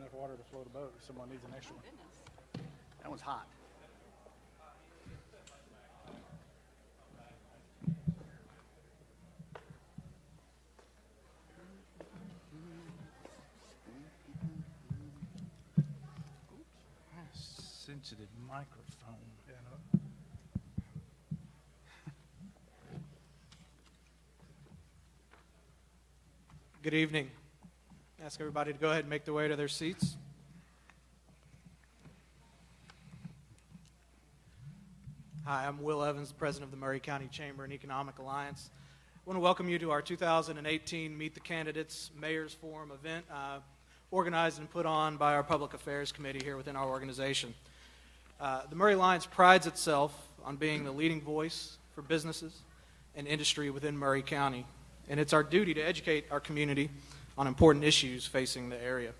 enough water to float a boat if someone needs an extra one. That one's hot. Sensitive microphone. Yeah, no. Good evening. Ask everybody to go ahead and make their way to their seats. Hi, I'm Will Evans, the president of the Maury County Chamber and Economic Alliance. I want to welcome you to our 2018 Meet the Candidates Mayor's Forum event, organized and put on by our Public Affairs Committee here within our organization. The Maury Alliance prides itself on being the leading voice for businesses and industry within Maury County, and it's our duty to educate our community on important issues facing the area.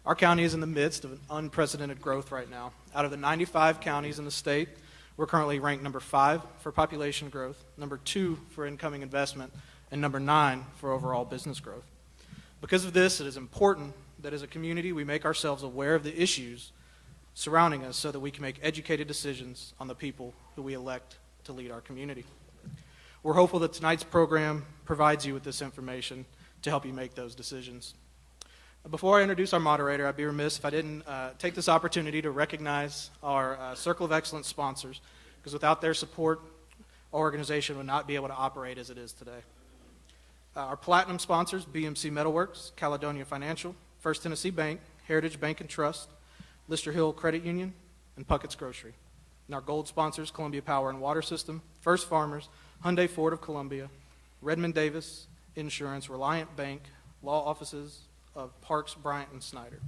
Our county is in the midst of an unprecedented growth right now. Out of the 95 counties in the state, we're currently ranked number 5 for population growth, number 2 for incoming investment, and number 9 for overall business growth. Because of this, it is important that as a community we make ourselves aware of the issues surrounding us so that we can make educated decisions on the people who we elect to lead our community. We're hopeful that tonight's program provides you with this information to help you make those decisions. Before I introduce our moderator, I'd be remiss if I didn't take this opportunity to recognize our Circle of Excellence sponsors, because without their support, our organization would not be able to operate as it is today. Our platinum sponsors, BMC Metalworks, Caledonia Financial, First Tennessee Bank, Heritage Bank and Trust, Lister Hill Credit Union, and Puckett's Grocery. And our gold sponsors, Columbia Power and Water System, First Farmers, Hyundai Ford of Columbia, Redmond Davis Insurance, Reliant Bank, law offices of Parks, Bryant, and Snyder.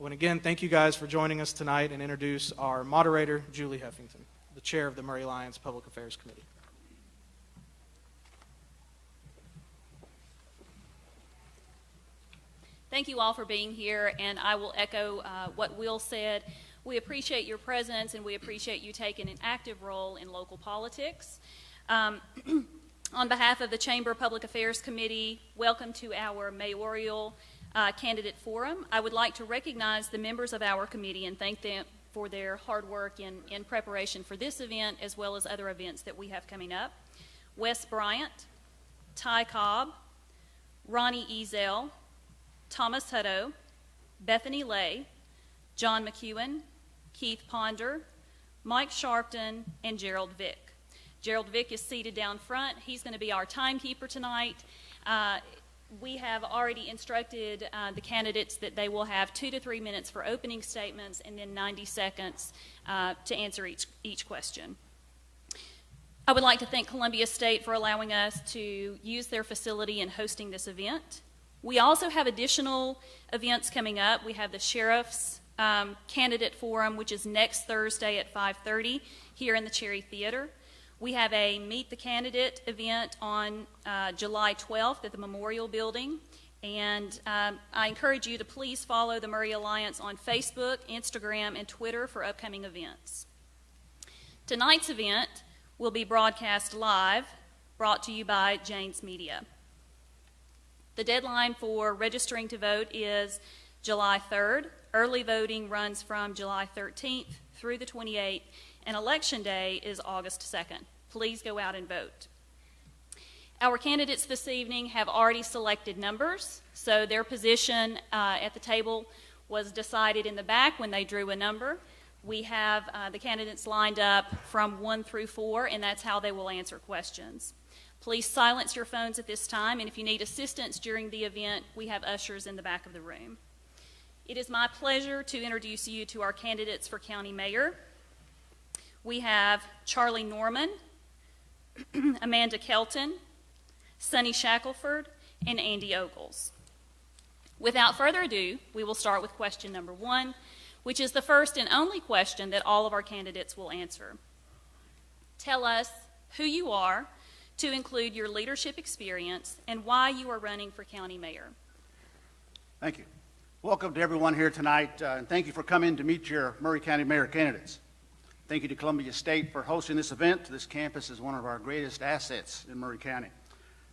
And again, thank you guys for joining us tonight, and introduce our moderator, Julie Heffington, the chair of the Maury Alliance Public Affairs Committee. Thank you all for being here, and I will echo what Will said. We appreciate your presence, and we appreciate you taking an active role in local politics. On behalf of the Chamber Public Affairs Committee, welcome to our Mayoral Candidate Forum. I would like to recognize the members of our committee and thank them for their hard work in preparation for this event, as well as other events that we have coming up. Wes Bryant, Ty Cobb, Ronnie Ezel, Thomas Hutto, Bethany Lay, John McEwen, Keith Ponder, Mike Sharpton, and Gerald Vick. Gerald Vick is seated down front. He's going to be our timekeeper tonight. We have already instructed the candidates that they will have 2 to 3 minutes for opening statements and then 90 seconds to answer each question. I would like to thank Columbia State for allowing us to use their facility in hosting this event. We also have additional events coming up. We have the Sheriff's Candidate Forum, which is next Thursday at 5:30 here in the Cherry Theater. We have a Meet the Candidate event on July 12th at the Memorial Building. And I encourage you to please follow the Maury Alliance on Facebook, Instagram, and Twitter for upcoming events. Tonight's event will be broadcast live, brought to you by Jaynes Media. The deadline for registering to vote is July 3rd. Early voting runs from July 13th through the 28th, and Election Day is August 2nd. Please go out and vote. Our candidates this evening have already selected numbers, so their position at the table was decided in the back when they drew a number. We have the candidates lined up from 1 through 4, and that's how they will answer questions. Please silence your phones at this time, and if you need assistance during the event, we have ushers in the back of the room. It is my pleasure to introduce you to our candidates for County Mayor. We have Charlie Norman, Amanda Kelton, Sonny Shackelford, and Andy Ogles. Without further ado, we will start with question number 1, which is the first and only question that all of our candidates will answer. Tell us who you are, to include your leadership experience, and why you are running for county mayor. Thank you. Welcome to everyone here tonight, and thank you for coming to meet your Maury County Mayor candidates. Thank you to Columbia State for hosting this event. This campus is one of our greatest assets in Maury County.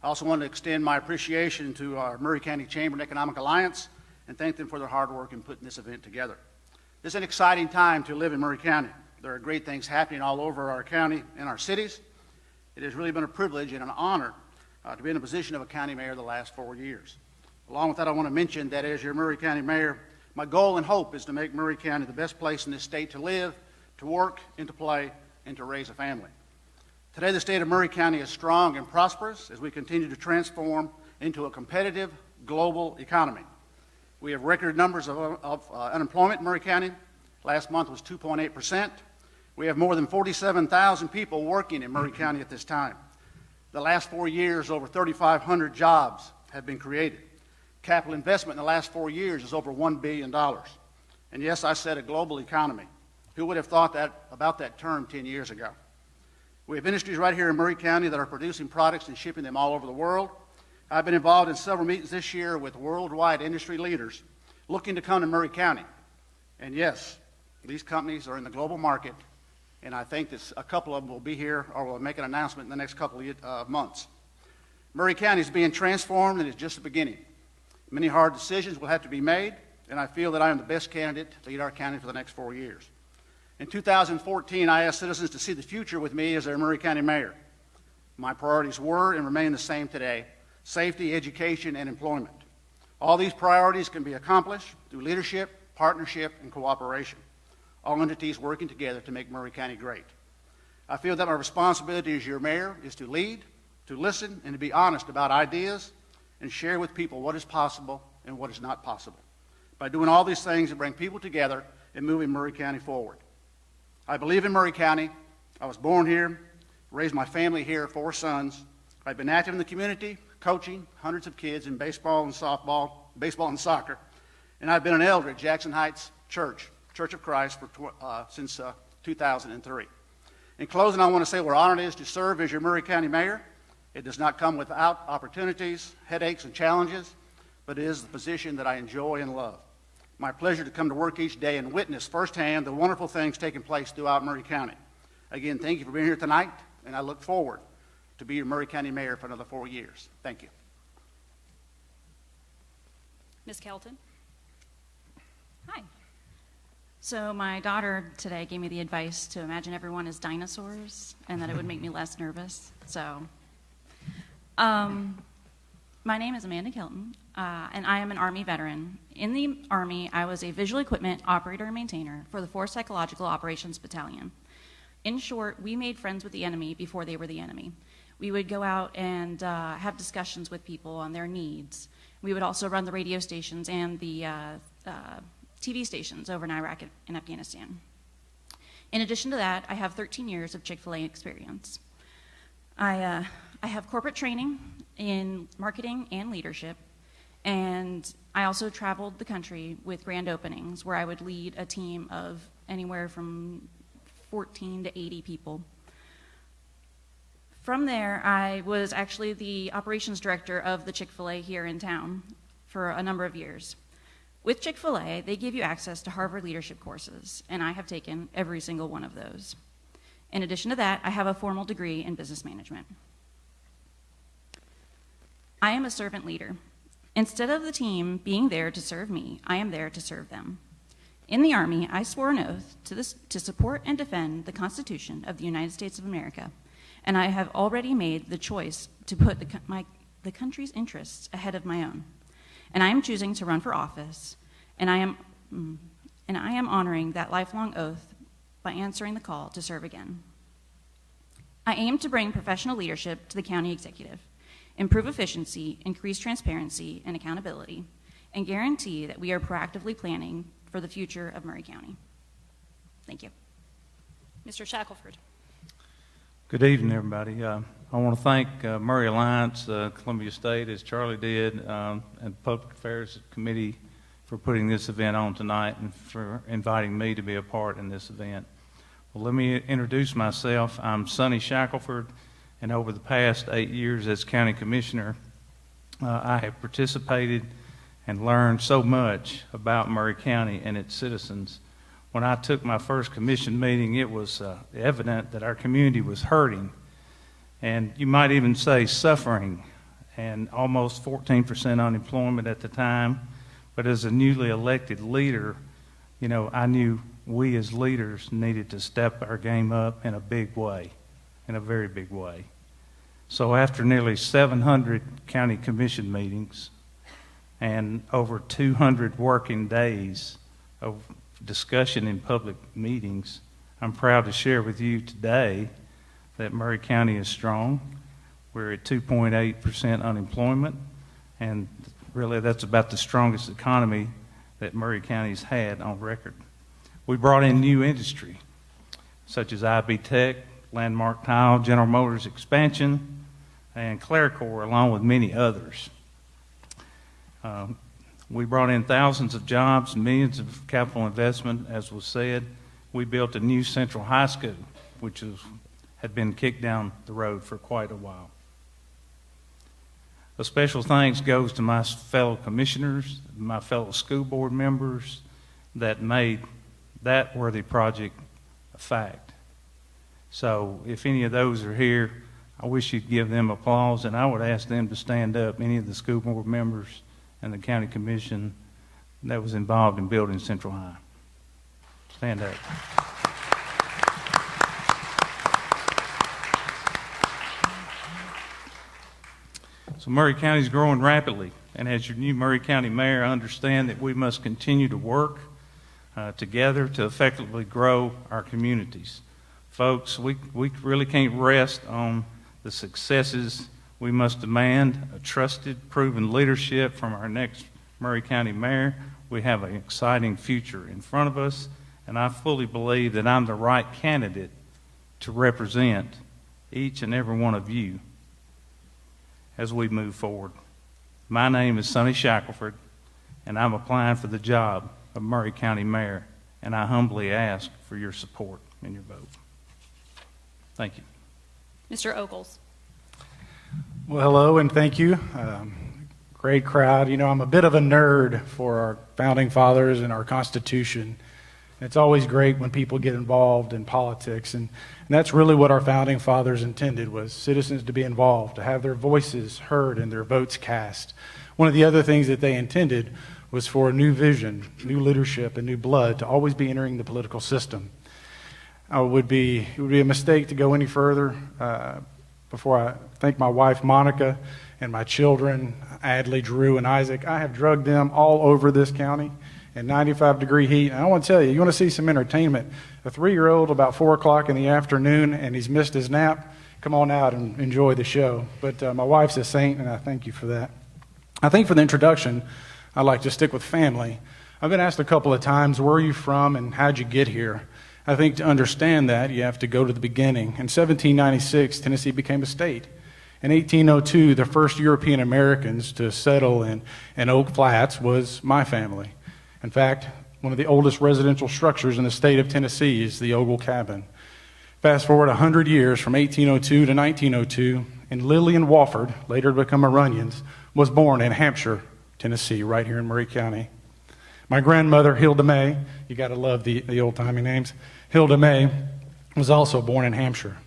I also want to extend my appreciation to our Maury County Chamber and Economic Alliance and thank them for their hard work in putting this event together. This is an exciting time to live in Maury County. There are great things happening all over our county and our cities. It has really been a privilege and an honor to be in the position of a county mayor the last 4 years. Along with that, I want to mention that as your Maury County mayor, my goal and hope is to make Maury County the best place in this state to live, to work, and to play, and to raise a family. Today, the state of Maury County is strong and prosperous as we continue to transform into a competitive global economy. We have record numbers of unemployment in Maury County. Last month was 2.8%. We have more than 47,000 people working in Maury County at this time. The last 4 years, over 3,500 jobs have been created. Capital investment in the last 4 years is over $1 billion. And yes, I said a global economy. Who would have thought that about that term 10 years ago? We have industries right here in Maury County that are producing products and shipping them all over the world. I've been involved in several meetings this year with worldwide industry leaders looking to come to Maury County. And yes, these companies are in the global market, and I think a couple of them will be here or will make an announcement in the next couple of months. Maury County is being transformed, and it's just the beginning. Many hard decisions will have to be made, and I feel that I am the best candidate to lead our county for the next 4 years. In 2014, I asked citizens to see the future with me as their Maury County mayor. My priorities were and remain the same today: safety, education, and employment. All these priorities can be accomplished through leadership, partnership, and cooperation, all entities working together to make Maury County great. I feel that my responsibility as your mayor is to lead, to listen, and to be honest about ideas and share with people what is possible and what is not possible. By doing all these things, it brings people together and moving Maury County forward. I believe in Maury County. I was born here, raised my family here, 4 sons. I've been active in the community, coaching hundreds of kids in baseball and softball, baseball and soccer. And I've been an elder at Jackson Heights Church of Christ since 2003. In closing, I want to say what an honor it is to serve as your Maury County mayor. It does not come without opportunities, headaches, and challenges, but it is the position that I enjoy and love. My pleasure to come to work each day and witness firsthand the wonderful things taking place throughout Maury County. Again, thank you for being here tonight, and I look forward to be your Maury County mayor for another 4 years. Thank you. Ms. Kelton? Hi. So my daughter today gave me the advice to imagine everyone as dinosaurs and that it would make me less nervous. So my name is Amanda Kelton, and I am an Army veteran. In the Army, I was a visual equipment operator and maintainer for the 4th Psychological Operations Battalion. In short, we made friends with the enemy before they were the enemy. We would go out and have discussions with people on their needs. We would also run the radio stations and the TV stations over in Iraq and Afghanistan. In addition to that, I have 13 years of Chick-fil-A experience. I have corporate training in marketing and leadership, and I also traveled the country with grand openings where I would lead a team of anywhere from 14 to 80 people. From there, I was actually the operations director of the Chick-fil-A here in town for a number of years. With Chick-fil-A, they give you access to Harvard leadership courses, and I have taken every single one of those. In addition to that, I have a formal degree in business management. I am a servant leader. Instead of the team being there to serve me, I am there to serve them. In the Army, I swore an oath to support and defend the Constitution of the United States of America, and I have already made the choice to put the country's interests ahead of my own. And I am choosing to run for office, and I am honoring that lifelong oath by answering the call to serve again. I aim to bring professional leadership to the county executive, improve efficiency, increase transparency and accountability, and guarantee that we are proactively planning for the future of Maury County. Thank you. Mr. Shackelford? Good evening, everybody. I want to thank Maury Alliance, Columbia State, as Charlie did, and Public Affairs Committee for putting this event on tonight and for inviting me to be a part in this event. Well, let me introduce myself. I'm Sonny Shackelford, and over the past 8 years as County Commissioner, I have participated and learned so much about Maury County and its citizens. When I took my first commission meeting, it was evident that our community was hurting, and you might even say suffering, and almost 14% unemployment at the time, But as a newly elected leader, I knew we as leaders needed to step our game up in a big way, in a very big way. So after nearly 700 county commission meetings and over 200 working days of discussion in public meetings, I'm proud to share with you today that Maury County is strong. We're at 2.8% unemployment, and really that's about the strongest economy that Maury County's had on record. We brought in new industry, such as IB Tech, Landmark Tile, General Motors expansion, and Claricor, along with many others. We brought in thousands of jobs, millions of capital investment, as was said. We built a new central high school, which had been kicked down the road for quite a while. A special thanks goes to my fellow commissioners, my fellow school board members that made that worthy project a fact. So if any of those are here, I wish you'd give them applause, and I would ask them to stand up, any of the school board members and the county commission that was involved in building Central High. Stand up. So Maury County is growing rapidly, and as your new Maury County mayor, I understand that we must continue to work together to effectively grow our communities. Folks, we really can't rest on the successes. We must demand a trusted, proven leadership from our next Maury County mayor. We have an exciting future in front of us, and I fully believe that I'm the right candidate to represent each and every one of you as we move forward. My name is Sonny Shackelford, and I'm applying for the job of Maury County Mayor, and I humbly ask for your support and your vote. Thank you. Mr. Ogles. Well, hello and thank you. Great crowd. I'm a bit of a nerd for our founding fathers and our Constitution. It's always great when people get involved in politics, and that's really what our founding fathers intended, was citizens to be involved, to have their voices heard and their votes cast. One of the other things that they intended was for a new vision, new leadership, and new blood to always be entering the political system. It would be a mistake to go any further before I thank my wife, Monica, and my children, Adley, Drew, and Isaac. I have drugged them all over this county in 95-degree heat. And I want to tell you, you want to see some entertainment. A 3-year-old about 4 o'clock in the afternoon, and he's missed his nap. Come on out and enjoy the show. But my wife's a saint, and I thank you for that. I think for the introduction, I'd like to stick with family. I've been asked a couple of times, where are you from and how'd you get here? I think to understand that, you have to go to the beginning. In 1796, Tennessee became a state. In 1802, the first European Americans to settle in Oak Flats was my family. In fact, one of the oldest residential structures in the state of Tennessee is the Ogle Cabin. Fast forward 100 years from 1802 to 1902, and Lillian Wofford, later to become a Runyons, was born in Hampshire, Tennessee, right here in Maury County. My grandmother, Hilda May, you got to love the old-timey names, Hilda May was also born in Hampshire.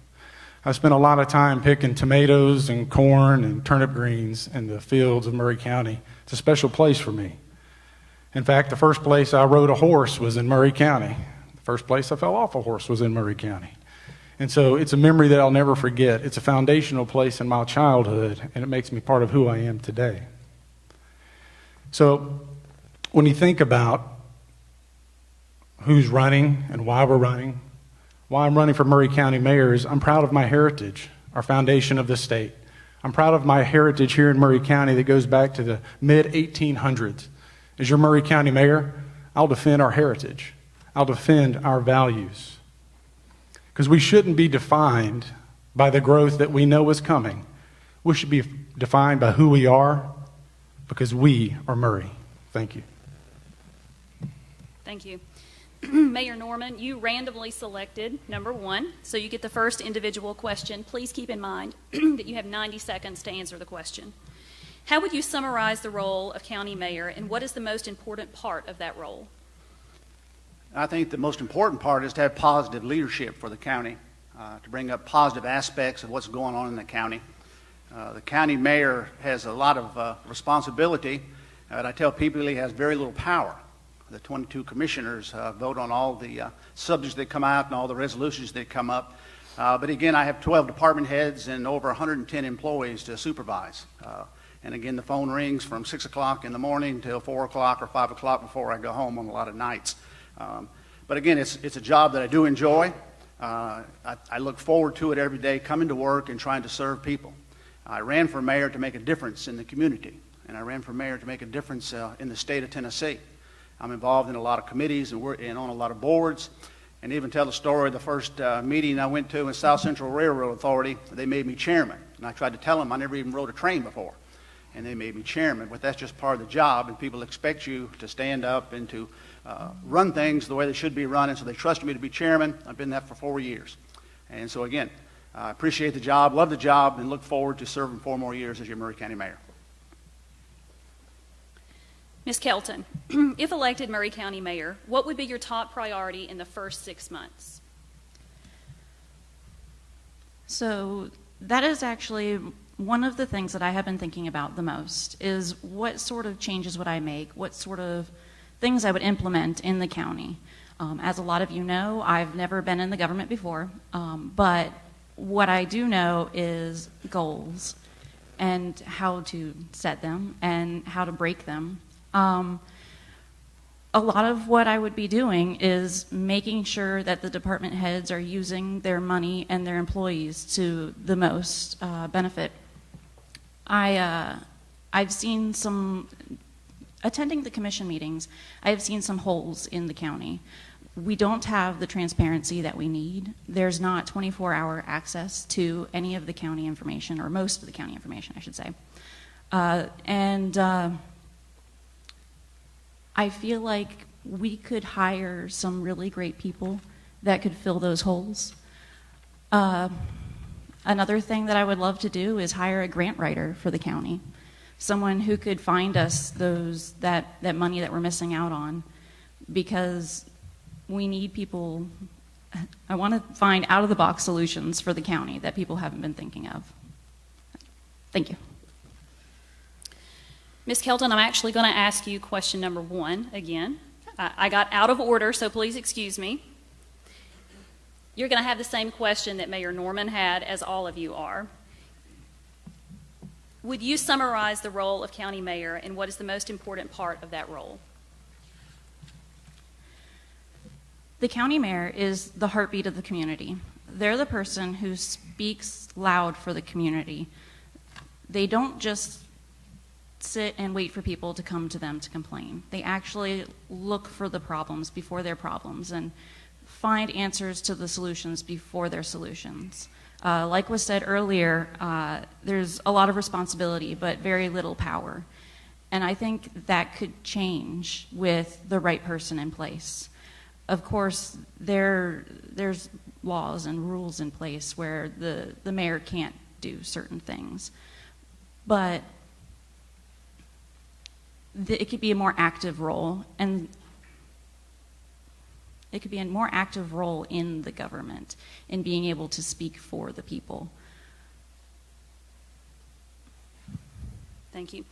I spent a lot of time picking tomatoes and corn and turnip greens in the fields of Maury County. It's a special place for me. In fact, the first place I rode a horse was in Maury County. The first place I fell off a horse was in Maury County. And so it's a memory that I'll never forget. It's a foundational place in my childhood, and it makes me part of who I am today. So when you think about who's running and why we're running, why I'm running for Maury County mayor is I'm proud of my heritage, our foundation of the state. I'm proud of my heritage here in Maury County that goes back to the mid-1800s. As your Maury County mayor, I'll defend our heritage. I'll defend our values. Because we shouldn't be defined by the growth that we know is coming. We should be defined by who we are, because we are Maury. Thank you. Thank you. Mayor Norman, you randomly selected number 1, so you get the first individual question. Please keep in mind that you have 90 seconds to answer the question. How would you summarize the role of county mayor, and what is the most important part of that role? I think the most important part is to have positive leadership for the county, to bring up positive aspects of what's going on in the county. The county mayor has a lot of responsibility, But I tell people he has very little power. The 22 commissioners vote on all the subjects that come out and all the resolutions that come up. But again, I have 12 department heads and over 110 employees to supervise. And again, the phone rings from 6 o'clock in the morning till 4 o'clock or 5 o'clock before I go home on a lot of nights. But again, it's a job that I do enjoy. I look forward to it every day, coming to work and trying to serve people. I ran for mayor to make a difference in the community, and I ran for mayor to make a difference in the state of Tennessee. I'm involved in a lot of committees and on a lot of boards, and even tell the story of the first meeting I went to in South Central Railroad Authority. They made me chairman, and I tried to tell them I never even rode a train before, and they made me chairman. But that's just part of the job, and people expect you to stand up and to run things the way they should be run, and so they trusted me to be chairman. I've been that for 4 years. And so again, I appreciate the job, love the job, and look forward to serving 4 more years as your Maury County Mayor. Ms. Kelton, if elected Maury County Mayor, what would be your top priority in the first 6 months? So that is actually one of the things that I have been thinking about the most, is what sort of changes would I make, what sort of things I would implement in the county. As a lot of you know, I've never been in the government before, but what I do know is goals and how to set them and how to break them. A lot of what I would be doing is making sure that the department heads are using their money and their employees to the most benefit. I've seen some, attending the commission meetings, I've seen some holes in the county. We don't have the transparency that we need. There's not 24-hour access to any of the county information, or most of the county information, I should say. I feel like we could hire some really great people that could fill those holes. Another thing that I would love to do is hire a grant writer for the county, someone who could find us that money that we're missing out on, because we need people. I want to find out-of-the-box solutions for the county that people haven't been thinking of. Thank you. Ms. Kelton, I'm actually going to ask you question number 1 again. I got out of order, so please excuse me. You're going to have the same question that Mayor Norman had, as all of you are. Would you summarize the role of county mayor, and what is the most important part of that role? The county mayor is the heartbeat of the community. They're the person who speaks loud for the community. They don't just sit and wait for people to come to them to complain. They actually look for the problems before they're problems and find answers to the solutions before they're solutions. Like was said earlier, there's a lot of responsibility but very little power. And I think that could change with the right person in place. Of course, there's laws and rules in place where the mayor can't do certain things. But it could be a more active role, and it could be a more active role in the government in being able to speak for the people. Thank you.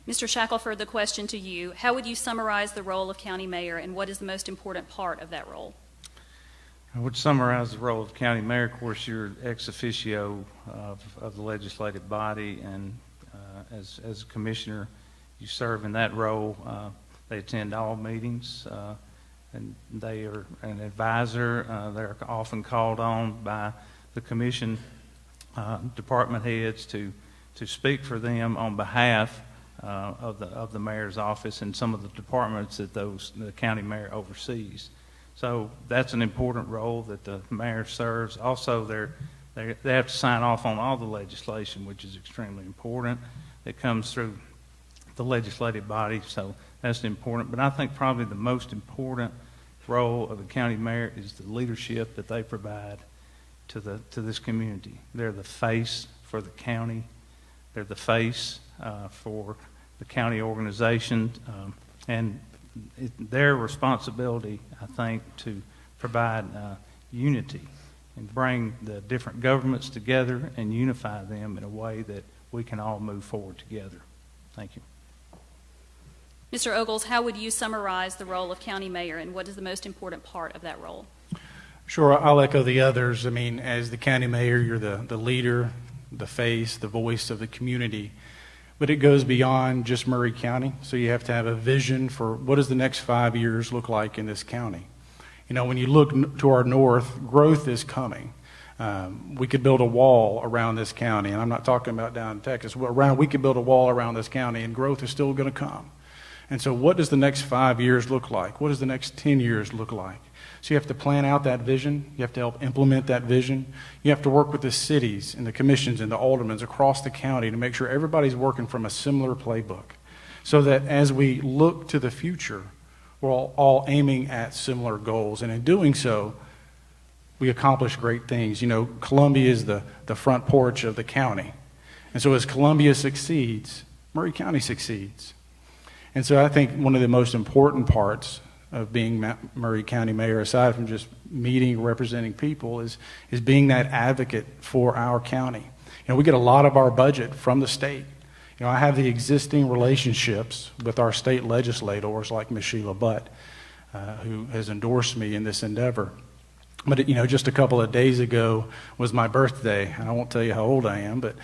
Mr. Shackelford, the question to you: how would you summarize the role of county mayor, and what is the most important part of that role? I would summarize the role of county mayor. Of course, you're ex officio of the legislative body, and as a commissioner, you serve in that role. They attend all meetings, and they are an advisor. They're often called on by the commission department heads to speak for them on behalf of the mayor's office and some of the departments that the county mayor oversees. So that's an important role that the mayor serves. Also, they have to sign off on all the legislation, which is extremely important. It comes through the legislative body, so that's important. But I think probably the most important role of the county mayor is the leadership that they provide to this community. They're the face for the county. They're the face for the county organization, and their responsibility, I think, to provide unity and bring the different governments together and unify them in a way that we can all move forward together. Thank you. Mr. Ogles, how would you summarize the role of county mayor, and what is the most important part of that role? Sure, I'll echo the others. I mean, as the county mayor, you're the leader, the face, the voice of the community. But it goes beyond just Maury County, so you have to have a vision for what does the next 5 years look like in this county. You know, when you look to our north, growth is coming. We could build a wall around this county, and I'm not talking about down in Texas. We could build a wall around this county, and growth is still going to come. And so what does the next 5 years look like? What does the next 10 years look like? So you have to plan out that vision. You have to help implement that vision. You have to work with the cities and the commissions and the aldermen across the county to make sure everybody's working from a similar playbook, so that as we look to the future, we're all aiming at similar goals. And in doing so, we accomplish great things. You know, Columbia is the front porch of the county. And so as Columbia succeeds, Maury County succeeds. And so I think one of the most important parts of being Maury County mayor, aside from just meeting, representing people, is being that advocate for our county. You know, we get a lot of our budget from the state. You know, I have the existing relationships with our state legislators like Ms. Sheila Butt, who has endorsed me in this endeavor. But, you know, just a couple of days ago was my birthday, and I won't tell you how old I am, but,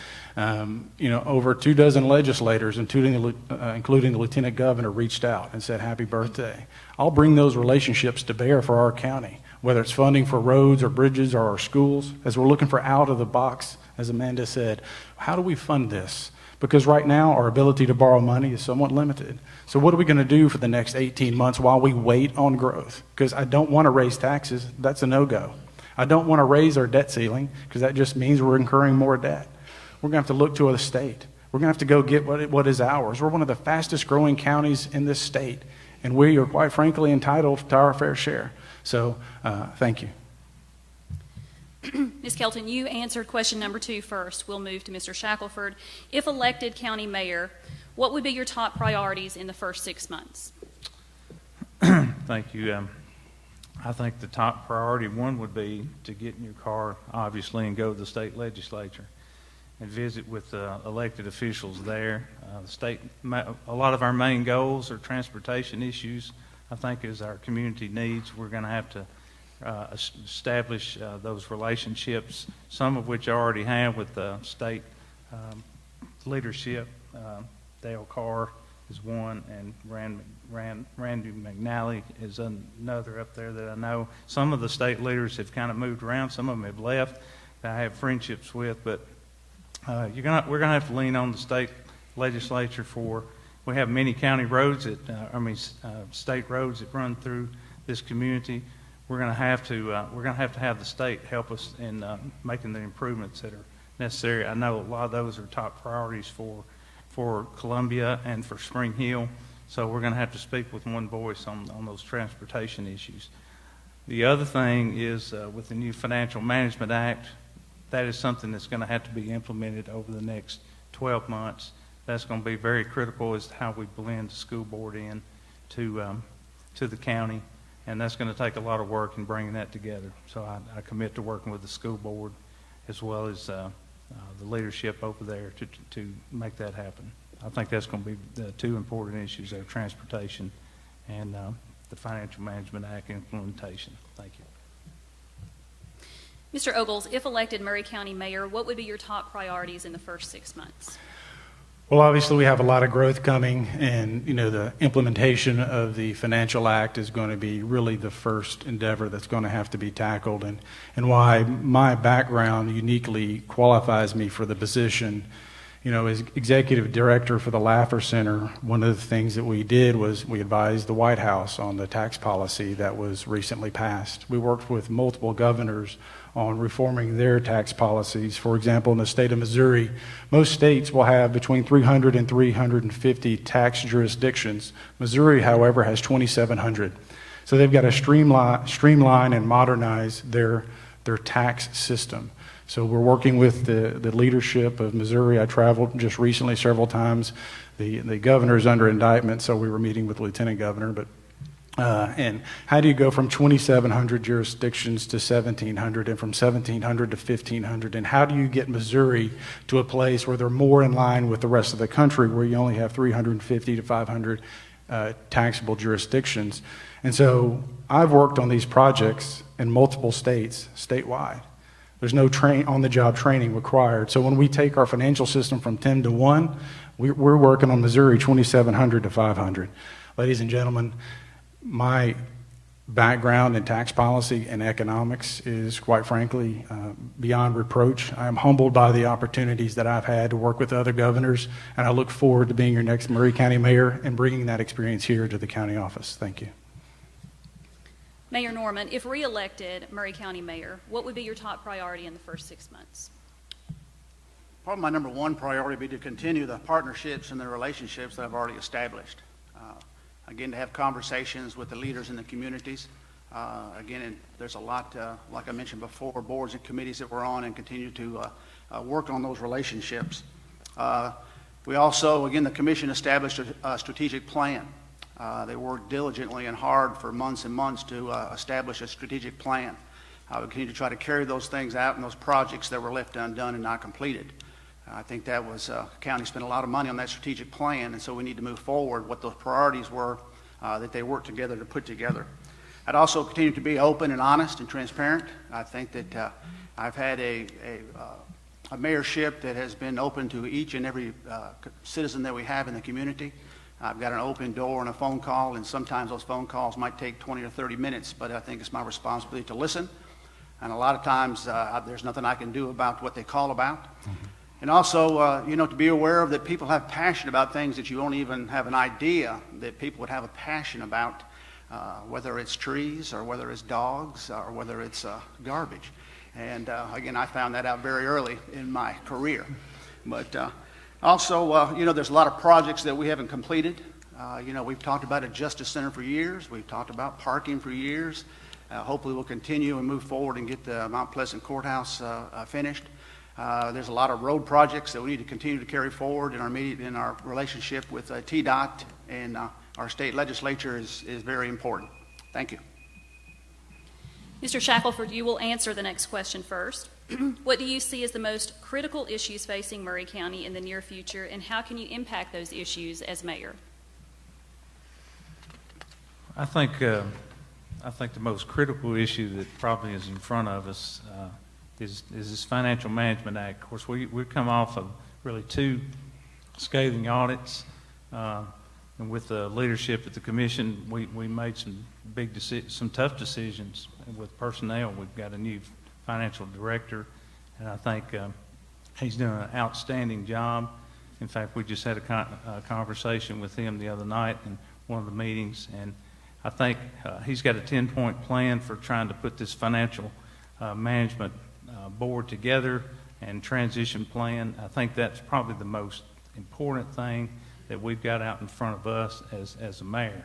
you know, over 24 legislators, including the lieutenant governor, reached out and said, happy birthday. I'll bring those relationships to bear for our county, whether it's funding for roads or bridges or our schools, as we're looking for out of the box, as Amanda said, how do we fund this? Because right now, our ability to borrow money is somewhat limited. So what are we going to do for the next 18 months while we wait on growth? Because I don't want to raise taxes. That's a no-go. I don't want to raise our debt ceiling, because that just means we're incurring more debt. We're going to have to look to the state. We're going to have to go get what is ours. We're one of the fastest growing counties in this state, and we are, quite frankly, entitled to our fair share. So thank you. Ms. Kelton, you answered question number 2 first. We'll move to Mr. Shackelford. If elected county mayor, what would be your top priorities in the first 6 months? Thank you. I think the top priority one would be to get in your car, obviously, and go to the state legislature and visit with elected officials there. A lot of our main goals are transportation issues. I think as our community needs, we're going to have to establish those relationships, some of which I already have with the state leadership. Dale Carr is one, and Randy McNally is another up there that I know. Some of the state leaders have kind of moved around. Some of them have left that I have friendships with, but we're going to have to lean on the state legislature for. We have many county roads state roads that run through this community. We're going to have to have the state help us in making the improvements that are necessary. I know a lot of those are top priorities for Columbia and for Spring Hill, so we're going to have to speak with one voice on those transportation issues. The other thing is with the new Financial Management Act, that is something that's going to have to be implemented over the next 12 months. That's going to be very critical as to how we blend the school board in to the county. And that's going to take a lot of work in bringing that together. So I commit to working with the school board as well as the leadership over there to make that happen. I think that's going to be the two important issues there, transportation and the Financial Management Act implementation. Thank you. Mr. Ogles, if elected Maury County mayor, what would be your top priorities in the first 6 months? Well, obviously, we have a lot of growth coming, and you know the implementation of the Financial Act is going to be really the first endeavor that's going to have to be tackled, and why my background uniquely qualifies me for the position. You know, as executive director for the Laffer Center, one of the things that we did was we advised the White House on the tax policy that was recently passed. We worked with multiple governors on reforming their tax policies. For example, in the state of Missouri, most states will have between 300 and 350 tax jurisdictions. Missouri, however, has 2,700. So they've got to streamline and modernize their tax system. So we're working with the leadership of Missouri. I traveled just recently several times. The governor's under indictment, so we were meeting with the lieutenant governor. But and how do you go from 2,700 jurisdictions to 1,700, and from 1,700 to 1,500? And how do you get Missouri to a place where they're more in line with the rest of the country, where you only have 350 to 500 taxable jurisdictions. And so I've worked on these projects in multiple states, statewide. There's no on-the-job training required. So when we take our financial system from 10 to 1, we're working on Missouri 2,700 to 500. Ladies and gentlemen, my background in tax policy and economics is, quite frankly, beyond reproach. I am humbled by the opportunities that I've had to work with other governors, and I look forward to being your next Maury County mayor and bringing that experience here to the county office. Thank you. Mayor Norman, if re-elected Maury County mayor, what would be your top priority in the first 6 months? Probably my number one priority would be to continue the partnerships and the relationships that I've already established. Again, to have conversations with the leaders in the communities. Again, there's a lot, like I mentioned before, boards and committees that we're on, and continue to work on those relationships. We also, again, the commission established a strategic plan. They worked diligently and hard for months and months to establish a strategic plan. We continue to try to carry those things out and those projects that were left undone and not completed. I think that was, the county spent a lot of money on that strategic plan, and so we need to move forward what those priorities were that they worked together to put together. I'd also continue to be open and honest and transparent. I think that I've had a mayorship that has been open to each and every citizen that we have in the community. I've got an open door and a phone call, and sometimes those phone calls might take 20 or 30 minutes, but I think it's my responsibility to listen. And a lot of times there's nothing I can do about what they call about. And also, you know, to be aware of that people have passion about things that you don't even have an idea that people would have a passion about, whether it's trees or whether it's dogs or whether it's garbage. And again, I found that out very early in my career. But also, you know, there's a lot of projects that we haven't completed. You know, we've talked about a justice center for years. We've talked about parking for years. Hopefully we'll continue and move forward and get the Mount Pleasant Courthouse finished. There's a lot of road projects that we need to continue to carry forward in our relationship with TDOT, and our state legislature is very important. Thank you. Mr. Shackelford, you will answer the next question first. What do you see as the most critical issues facing Maury County in the near future, and how can you impact those issues as mayor? I think the most critical issue that probably is in front of us is this Financial Management Act. Of course, we've come off of really 2 scathing audits, and with the leadership at the commission, we made some tough decisions with personnel. We've got a new financial director, and I think he's doing an outstanding job. In fact, we just had a conversation with him the other night in one of the meetings, and I think he's got a 10-point plan for trying to put this financial management board together and transition plan. I think that's probably the most important thing that we've got out in front of us as a mayor.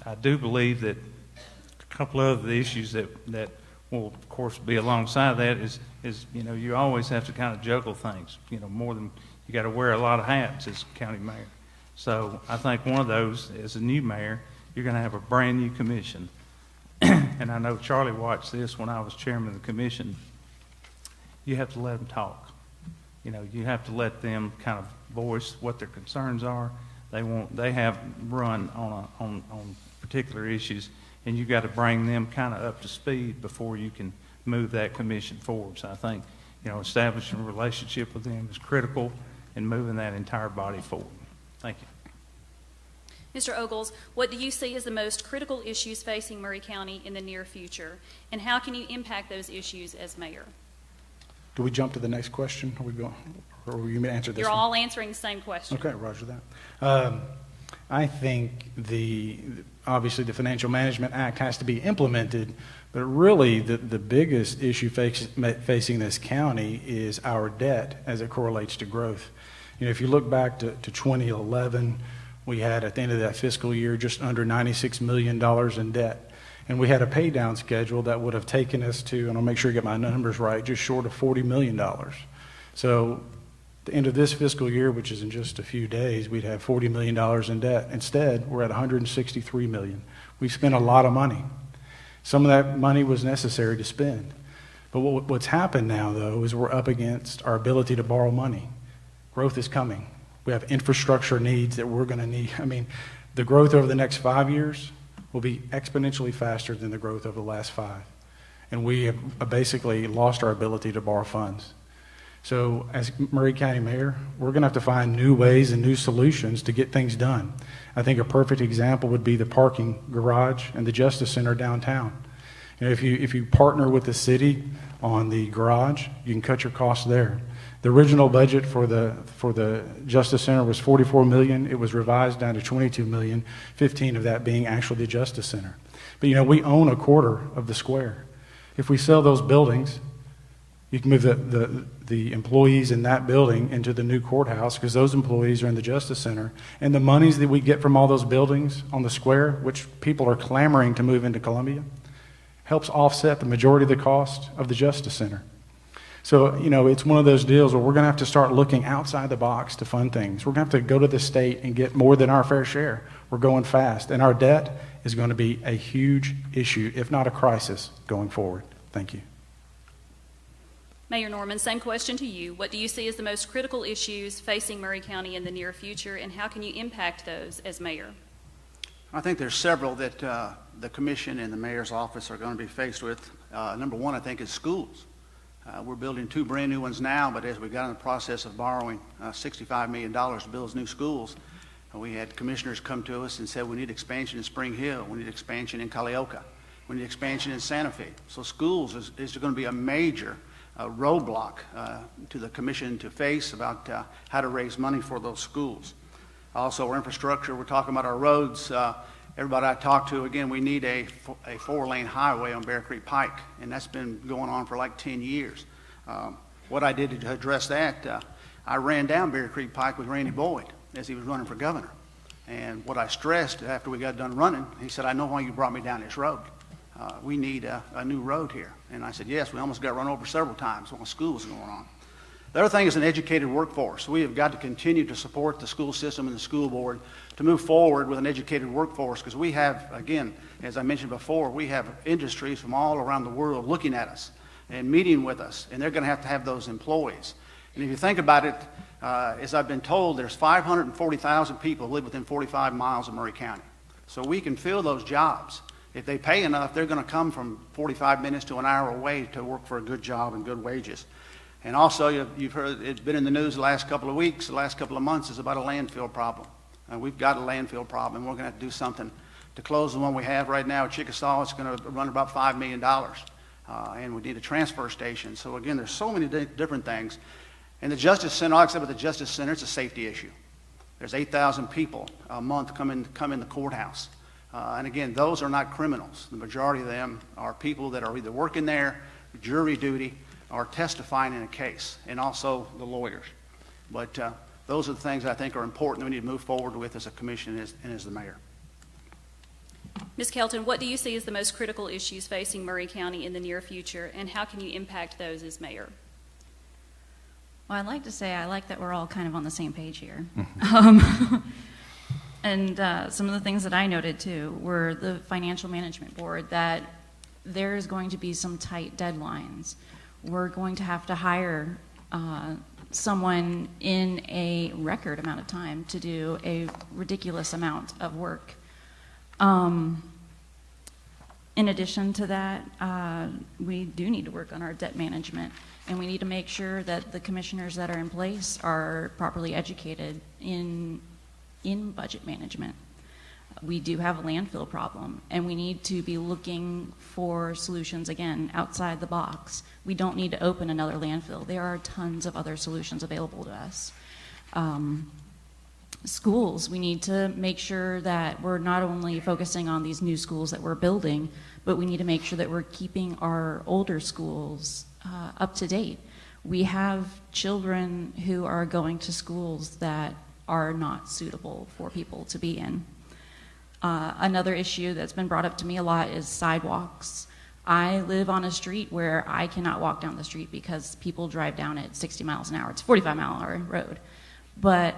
I do believe that a couple of the issues that will, of course, be alongside that is you know, you always have to kind of juggle things, you know, more than you got to wear a lot of hats as county mayor. So I think one of those, as a new mayor, you're going to have a brand new commission. And I know Charlie watched this when I was chairman of the commission. You have to let them talk. You know, you have to let them kind of voice what their concerns are. They have run on particular issues, and you got to bring them kind of up to speed before you can move that commission forward. So I think, you know, establishing a relationship with them is critical in moving that entire body forward. Thank you. Mr. Ogles, what do you see as the most critical issues facing Maury County in the near future, and how can you impact those issues as mayor? Do we jump to the next question? Or will you answer this You're one? all answering the same question. Okay, roger that. I think obviously the Financial Management Act has to be implemented, but really the biggest issue facing this county is our debt as it correlates to growth. You know, if you look back to 2011, we had at the end of that fiscal year just under $96 million in debt. And we had a pay down schedule that would have taken us to, and I'll make sure I get my numbers right, just short of $40 million. So at the end of this fiscal year, which is in just a few days, we'd have $40 million in debt. Instead, we're at $163 million. We've spent a lot of money. Some of that money was necessary to spend. But what's happened now, though, is we're up against our ability to borrow money. Growth is coming. We have infrastructure needs that we're going to need. I mean, The growth over the next 5 years will be exponentially faster than the growth over the last 5. And we have basically lost our ability to borrow funds. So as Maury County Mayor, we're going to have to find new ways and new solutions to get things done. I think a perfect example would be the parking garage and the Justice Center downtown. You know, if you partner with the city on the garage, you can cut your costs there. The original budget for the Justice Center was $44 million. It was revised down to $22 million, 15 of that being actually the Justice Center. But you know, we own a quarter of the square. If we sell those buildings, you can move the employees in that building into the new courthouse because those employees are in the Justice Center. And the monies that we get from all those buildings on the square, which people are clamoring to move into Columbia, helps offset the majority of the cost of the Justice Center. So, you know, it's one of those deals where we're going to have to start looking outside the box to fund things. We're going to have to go to the state and get more than our fair share. We're going fast. And our debt is going to be a huge issue, if not a crisis, going forward. Thank you. Mayor Norman, same question to you. What do you see as the most critical issues facing Maury County in the near future, and how can you impact those as mayor? I think there's several that the commission and the mayor's office are going to be faced with. Number one, I think, is schools. We're building 2 brand new ones now, but as we got in the process of borrowing $65 million to build those new schools, we had commissioners come to us and said we need expansion in Spring Hill, we need expansion in Culleoka, we need expansion in Santa Fe. So schools is going to be a major roadblock to the commission to face about how to raise money for those schools. Also, our infrastructure, we're talking about our roads. Everybody I talk to, again, we need a 4-lane highway on Bear Creek Pike, and that's been going on for like 10 years. What I did to address that, I ran down Bear Creek Pike with Randy Boyd as he was running for governor. And what I stressed after we got done running, he said, I know why you brought me down this road. We need a new road here. And I said, yes, we almost got run over several times while school was going on. The other thing is an educated workforce. We have got to continue to support the school system and the school board to move forward with an educated workforce because we have, again, as I mentioned before, we have industries from all around the world looking at us and meeting with us, and they're going to have those employees. And if you think about it, as I've been told, there's 540,000 people who live within 45 miles of Maury County. So we can fill those jobs. If they pay enough, they're going to come from 45 minutes to an hour away to work for a good job and good wages. And also, you've heard, it's been in the news the last couple of weeks, the last couple of months, is about a landfill problem. We've got a landfill problem, and we're going to have to do something to close the one we have right now at Chickasaw. It's going to run about $5 million, and we need a transfer station. So again, there's so many different things. And the Justice Center, all I said about the Justice Center, it's a safety issue. There's 8,000 people a month come in the courthouse. And again, those are not criminals. The majority of them are people that are either working there, jury duty, or testifying in a case, and also the lawyers. But those are the things I think are important that we need to move forward with as a commission and as the mayor. Ms. Kelton, what do you see as the most critical issues facing Maury County in the near future, and how can you impact those as mayor? Well, I'd like to say I like that we're all kind of on the same page here. And some of the things that I noted too were the financial management board, that there's going to be some tight deadlines. We're going to have to hire someone in a record amount of time to do a ridiculous amount of work. In addition to that, we do need to work on our debt management, and we need to make sure that the commissioners that are in place are properly educated in budget management. We do have a landfill problem, and we need to be looking for solutions, again, outside the box. We don't need to open another landfill. There are tons of other solutions available to us. Schools, we need to make sure that we're not only focusing on these new schools that we're building, but we need to make sure that we're keeping our older schools up to date. We have children who are going to schools that are not suitable for people to be in. Another issue that's been brought up to me a lot is sidewalks. I live on a street where I cannot walk down the street because people drive down at 60 miles an hour. It's a 45-mile-an-hour road. But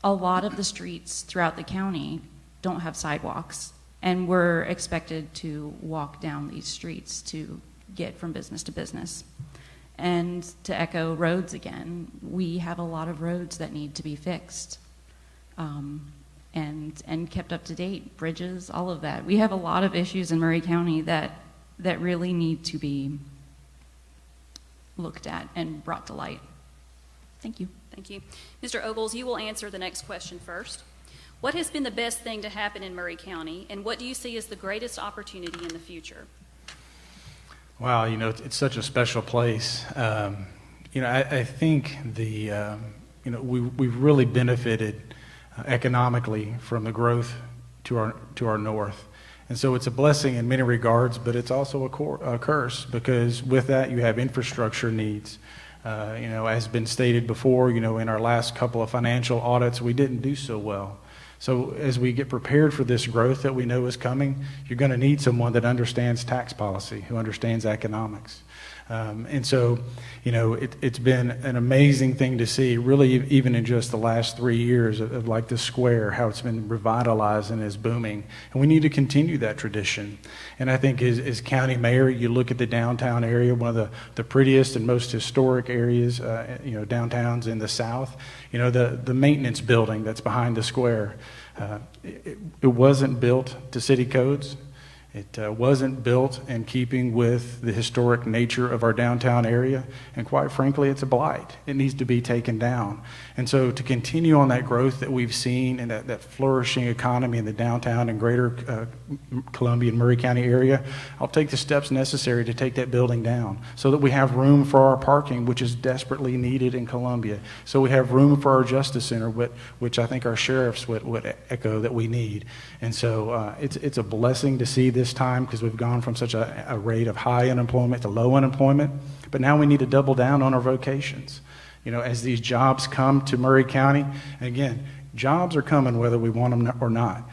a lot of the streets throughout the county don't have sidewalks, and we're expected to walk down these streets to get from business to business. And to echo roads again, we have a lot of roads that need to be fixed. and kept up to date, bridges, all of that. We have a lot of issues in Maury County that really need to be looked at and brought to light. Thank you. Thank you. Mr. Ogles, you will answer the next question first. What has been the best thing to happen in Maury County, and what do you see as the greatest opportunity in the future? Wow, it's such a special place. I think we've really benefited economically from the growth to our north. And so it's a blessing in many regards, but it's also a curse, because with that you have infrastructure needs. As been stated before, in our last couple of financial audits, we didn't do so well. So as we get prepared for this growth that we know is coming, you're going to need someone that understands tax policy, who understands economics. And so, it's been an amazing thing to see, really, even in just the last 3 years of like the square, how it's been revitalized and is booming. And we need to continue that tradition. And I think as county mayor, you look at the downtown area, one of the prettiest and most historic areas, downtowns in the South. The maintenance building that's behind the square, it wasn't built to city codes. It wasn't built in keeping with the historic nature of our downtown area, and quite frankly, it's a blight. It needs to be taken down. And so to continue on that growth that we've seen and that flourishing economy in the downtown and greater Columbia and Maury County area, I'll take the steps necessary to take that building down so that we have room for our parking, which is desperately needed in Columbia. So we have room for our Justice Center, which I think our sheriffs would echo that we need. And so it's a blessing to see this time, because we've gone from such a rate of high unemployment to low unemployment, but now we need to double down on our vocations. As these jobs come to Maury County, and again, jobs are coming whether we want them or not.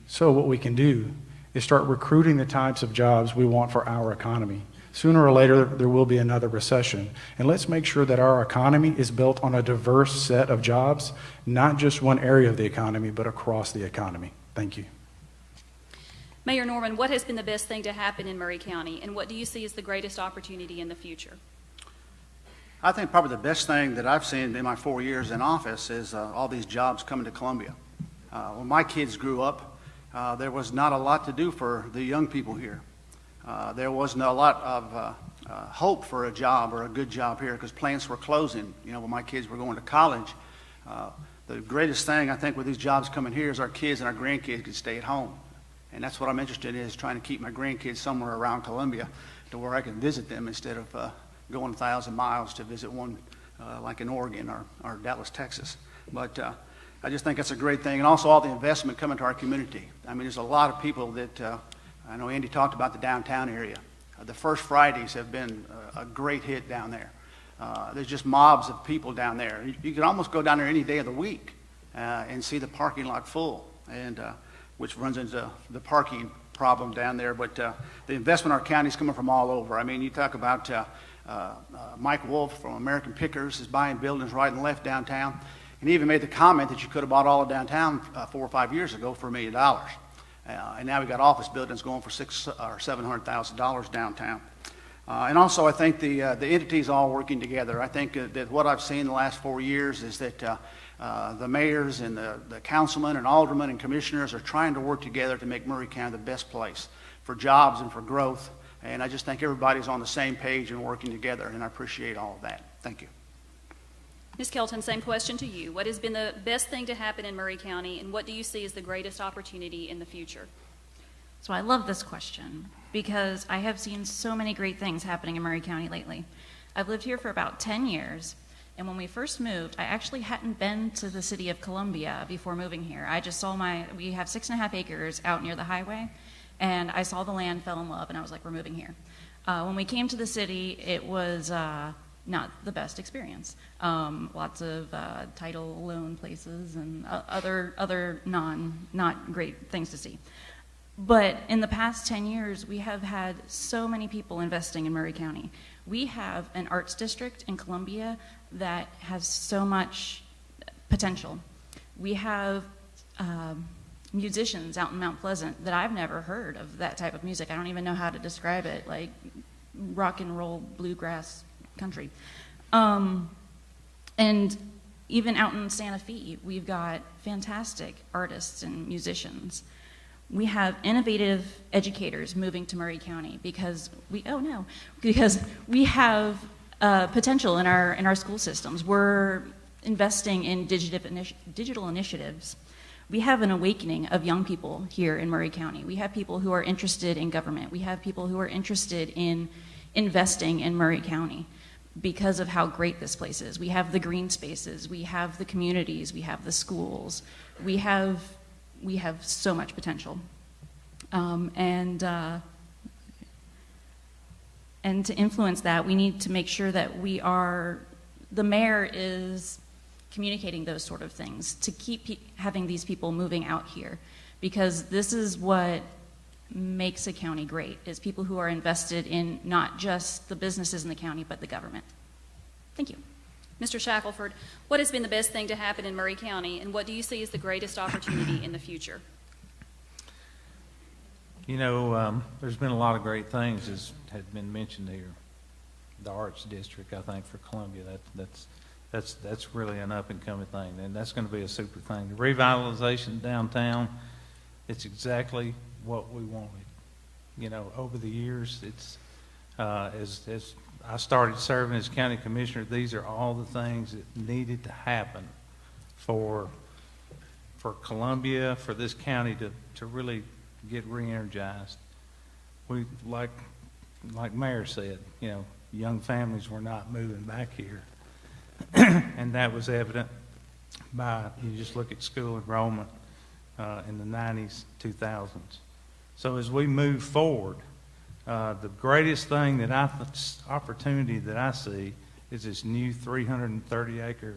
So what we can do is start recruiting the types of jobs we want for our economy. Sooner or later, there will be another recession. And let's make sure that our economy is built on a diverse set of jobs, not just one area of the economy, but across the economy. Thank you. Mayor Norman, what has been the best thing to happen in Maury County, and what do you see as the greatest opportunity in the future? I think probably the best thing that I've seen in my 4 years in office is all these jobs coming to Columbia. When my kids grew up, there was not a lot to do for the young people here. There wasn't a lot of hope for a job or a good job here, because plants were closing. When my kids were going to college, the greatest thing I think with these jobs coming here is our kids and our grandkids could stay at home. And that's what I'm interested in, is trying to keep my grandkids somewhere around Columbia to where I can visit them instead of going 1,000 miles to visit one like in Oregon or Dallas, Texas. But I just think that's a great thing. And also all the investment coming to our community. I mean, there's a lot of people that, I know Andy talked about the downtown area. The First Fridays have been a great hit down there. There's just mobs of people down there. You can almost go down there any day of the week and see the parking lot full, and which runs into the parking problem down there. But the investment in our county is coming from all over. I mean, you talk about Mike Wolf from American Pickers is buying buildings right and left downtown. And he even made the comment that you could have bought all of downtown 4 or 5 years ago for $1 million. And now we got office buildings going for $600,000 or $700,000 downtown. And also, I think the entities all working together. I think that what I've seen in the last 4 years is that the mayors and the councilmen and aldermen and commissioners are trying to work together to make Maury County the best place for jobs and for growth. And I just think everybody's on the same page and working together, and I appreciate all of that. Thank you. Ms. Kelton, same question to you. What has been the best thing to happen in Maury County, and what do you see as the greatest opportunity in the future? So I love this question because I have seen so many great things happening in Maury County lately. I've lived here for about 10 years, and when we first moved, I actually hadn't been to the city of Columbia before moving here. I just saw we have 6.5 acres out near the highway, and I saw the land, fell in love, and I was like, we're moving here. When we came to the city, it was not the best experience. Lots of title loan places and other not great things to see. But in the past 10 years, we have had so many people investing in Maury County. We have an arts district in Columbia that has so much potential. We have musicians out in Mount Pleasant that I've never heard of that type of music. I don't even know how to describe it, like rock and roll, bluegrass, country. And even out in Santa Fe, we've got fantastic artists and musicians. We have innovative educators moving to Maury County because we have potential in our school systems. We're investing in digital initiatives. We have an awakening of young people here in Maury County. We have people who are interested in government. We have people who are interested in investing in Maury County because of how great this place is. We have the green spaces, we have the communities, we have the schools. We have so much potential. And to influence that, we need to make sure that the mayor is communicating those sort of things to keep having these people moving out here, because this is what makes a county great, is people who are invested in not just the businesses in the county, but the government. Thank you. Mr. Shackelford, what has been the best thing to happen in Maury County, and what do you see as the greatest opportunity in the future? You know, there's been a lot of great things as had been mentioned here. The Arts District, I think, for Columbia, that's really an up-and-coming thing, and that's going to be a super thing. The revitalization downtown, it's exactly what we wanted. You know, over the years, it's as I started serving as county commissioner, these are all the things that needed to happen for Columbia, for this county to really get re-energized. We, like Mayor said, you know, young families were not moving back here. And that was evident by, you just look at school enrollment in the 90s, 2000s. So as we move forward, the greatest thing opportunity that I see is this new 330-acre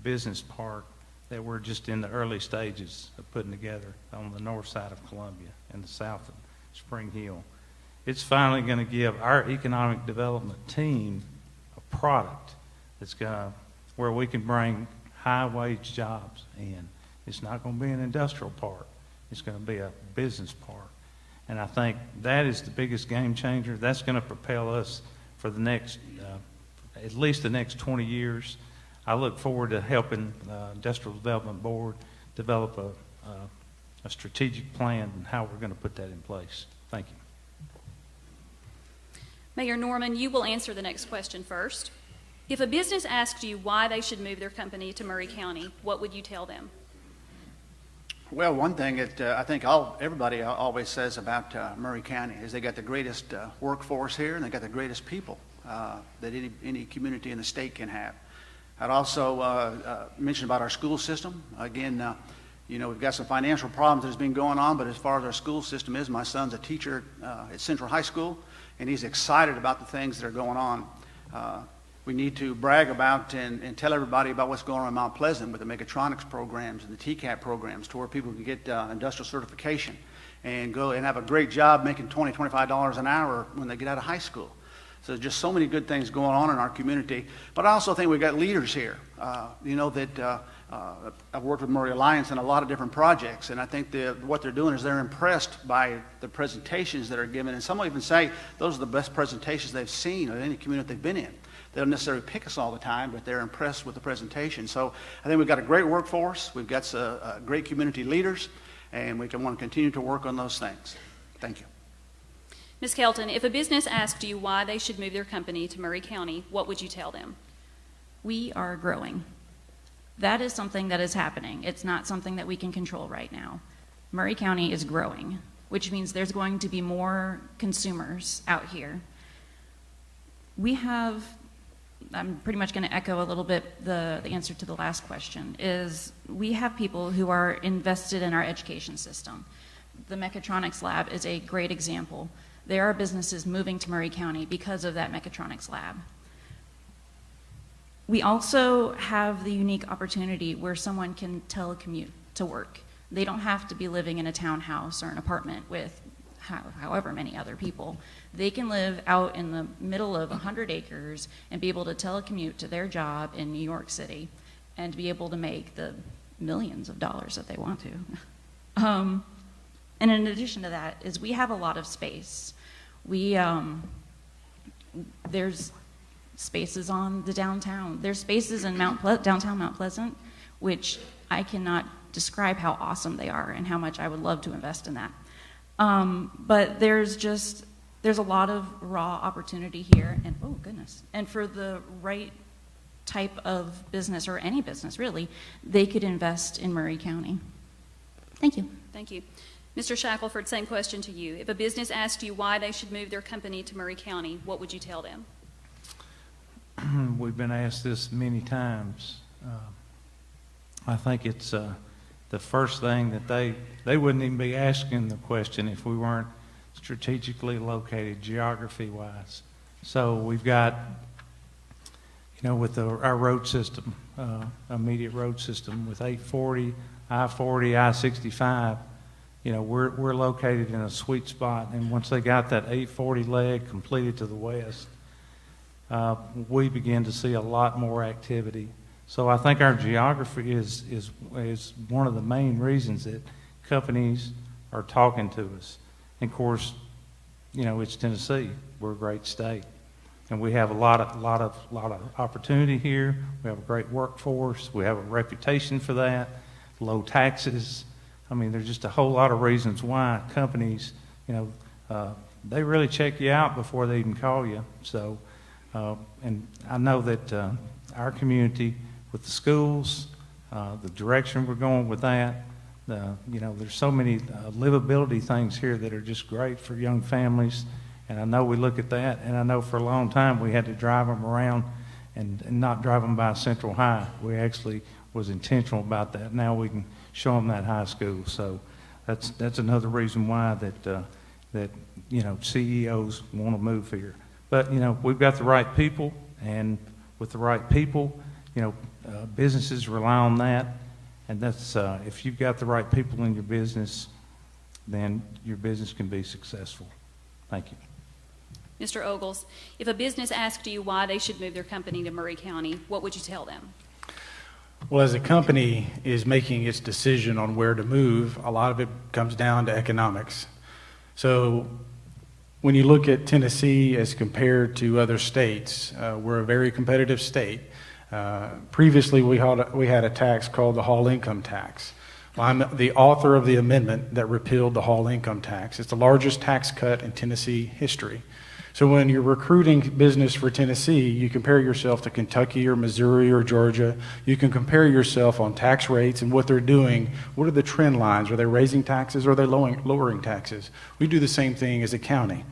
business park that we're just in the early stages of putting together on the north side of Columbia and the south of Spring Hill. It's finally going to give our economic development team a product that's where we can bring high-wage jobs in. It's not going to be an industrial park. It's going to be a business park. And I think that is the biggest game changer. That's going to propel us for the next, at least the next 20 years. I look forward to helping the Industrial Development Board develop a strategic plan and how we're going to put that in place. Thank you. Mayor Norman, you will answer the next question first. If a business asked you why they should move their company to Maury County, what would you tell them? Well, one thing that I think everybody always says about Maury County is they got the greatest workforce here, and they got the greatest people that any community in the state can have. I'd also mention about our school system. Again, you know, we've got some financial problems that's been going on, but as far as our school system is, my son's a teacher at Central High School, and he's excited about the things that are going on. We need to brag about and tell everybody about what's going on in Mount Pleasant with the mechatronics programs and the TCAP programs, to where people can get industrial certification and go and have a great job making $20, $25 an hour when they get out of high school. So there's just so many good things going on in our community. But I also think we've got leaders here. You know that I've worked with Maury Alliance on a lot of different projects, and I think what they're doing is they're impressed by the presentations that are given. And some will even say those are the best presentations they've seen of any community they've been in. They don't necessarily pick us all the time, but they're impressed with the presentation. So I think we've got a great workforce. We've got great community leaders, and we want to continue to work on those things. Thank you. Ms. Kelton, if a business asked you why they should move their company to Maury County, what would you tell them? We are growing. That is something that is happening. It's not something that we can control right now. Maury County is growing, which means there's going to be more consumers out here. I'm pretty much going to echo a little bit the answer to the last question, is we have people who are invested in our education system. The mechatronics lab is a great example. There are businesses moving to Maury County because of that mechatronics lab. We also have the unique opportunity where someone can telecommute to work. They don't have to be living in a townhouse or an apartment with however many other people. They can live out in the middle of 100 acres and be able to telecommute to their job in New York City and be able to make the millions of dollars that they want to. And in addition to that is we have a lot of space. There's spaces on the downtown. There's spaces in downtown Mount Pleasant, which I cannot describe how awesome they are and how much I would love to invest in that. But there's a lot of raw opportunity here, and oh goodness, and for the right type of business, or any business really, they could invest in Maury County. Thank you. Thank you. Mr. Shackelford, same question to you. If a business asked you why they should move their company to Maury County, what would you tell them? We've been asked this many times. I think it's the first thing that they wouldn't even be asking the question if we weren't strategically located geography-wise. So we've got, with our road system, immediate road system with 840, I-40, I-65, we're located in a sweet spot. And once they got that 840 leg completed to the west, we begin to see a lot more activity. So I think our geography is one of the main reasons that companies are talking to us. And of course, it's Tennessee. We're a great state, and we have a lot of opportunity here. We have a great workforce. We have a reputation for that. Low taxes. I mean, there's just a whole lot of reasons why companies, they really check you out before they even call you. So, and I know that our community, with the schools, the direction we're going with that, there's so many livability things here that are just great for young families. And I know we look at that, and I know for a long time we had to drive them around and not drive them by Central High. We actually was intentional about that. Now we can show them that high school. So that's another reason why that CEOs want to move here. But we've got the right people, and with the right people, businesses rely on that. And that's if you've got the right people in your business, then your business can be successful. Thank you. Mr. Ogles, if a business asked you why they should move their company to Maury County, what would you tell them? Well, as a company is making its decision on where to move, a lot of it comes down to economics. So when you look at Tennessee as compared to other states, we're a very competitive state. Previously, we had a tax called the Hall Income Tax. Well, I'm the author of the amendment that repealed the Hall Income Tax. It's the largest tax cut in Tennessee history. So when you're recruiting business for Tennessee, you compare yourself to Kentucky or Missouri or Georgia. You can compare yourself on tax rates and what they're doing. What are the trend lines? Are they raising taxes or are they lowering taxes? We do the same thing as a county.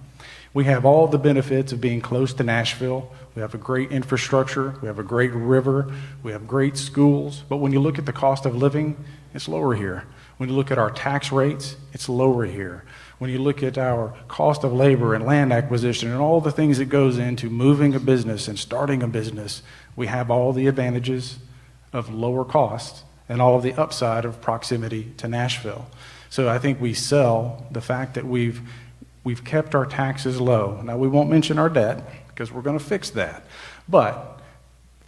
We have all the benefits of being close to Nashville. We have a great infrastructure. We have a great river. We have great schools. But when you look at the cost of living, it's lower here. When you look at our tax rates, it's lower here. When you look at our cost of labor and land acquisition and all the things that goes into moving a business and starting a business, we have all the advantages of lower costs and all of the upside of proximity to Nashville. So I think we sell the fact that we've kept our taxes low. Now, we won't mention our debt because we're going to fix that. But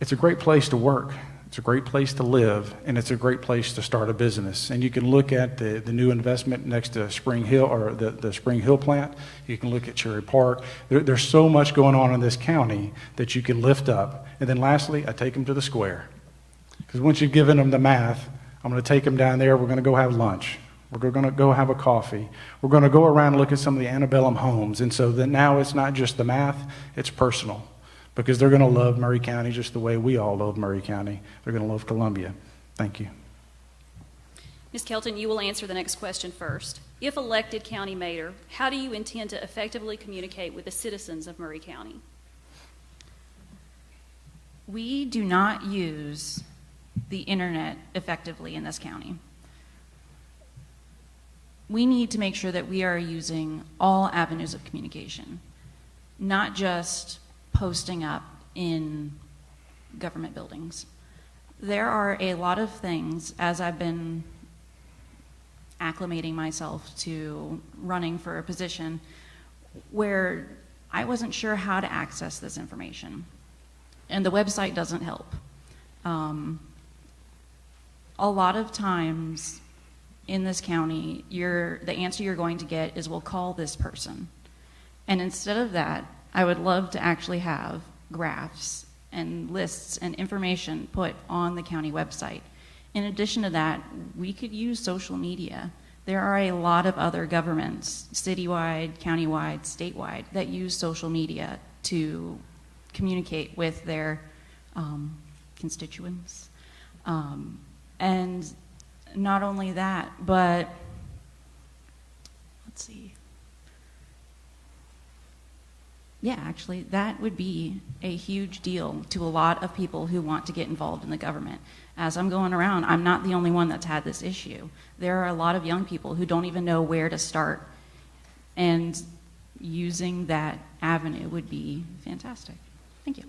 it's a great place to work. It's a great place to live, and it's a great place to start a business. And you can look at the new investment next to Spring Hill, or the Spring Hill plant. You can look at Cherry Park. There's so much going on in this county that you can lift up. And then lastly, I take them to the square. Because once you've given them the math, I'm going to take them down there. We're going to go have lunch. We're going to go have a coffee. We're going to go around and look at some of the antebellum homes. And so then now it's not just the math, it's personal. Because they're going to love Maury County just the way we all love Maury County. They're going to love Columbia. Thank you. Ms. Kelton, you will answer the next question first. If elected county mayor, how do you intend to effectively communicate with the citizens of Maury County? We do not use the internet effectively in this county. We need to make sure that we are using all avenues of communication, not just posting up in government buildings. There are a lot of things, as I've been acclimating myself to running for a position, where I wasn't sure how to access this information. And the website doesn't help. A lot of times in this county, the answer you're going to get is, we'll call this person. And instead of that, I would love to actually have graphs and lists and information put on the county website. In addition to that, we could use social media. There are a lot of other governments, citywide, countywide, statewide, that use social media to communicate with their constituents. And not only that, but let's see. Yeah, actually, that would be a huge deal to a lot of people who want to get involved in the government. As I'm going around, I'm not the only one that's had this issue. There are a lot of young people who don't even know where to start, and using that avenue would be fantastic. Thank you.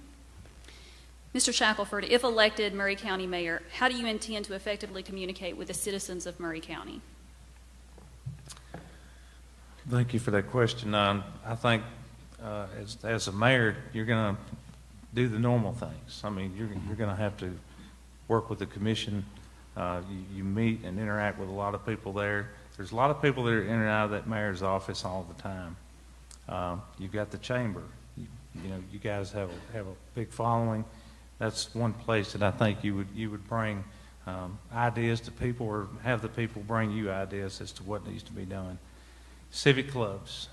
Mr. Shackelford, if elected Maury County Mayor, how do you intend to effectively communicate with the citizens of Maury County? Thank you for that question. I think as a mayor, you're going to do the normal things. I mean, you're going to have to work with the commission. You meet and interact with a lot of people there. There's a lot of people that are in and out of that mayor's office all the time. You've got the chamber. You guys have a big following. That's one place that I think you would bring ideas to people, or have the people bring you ideas as to what needs to be done. Civic clubs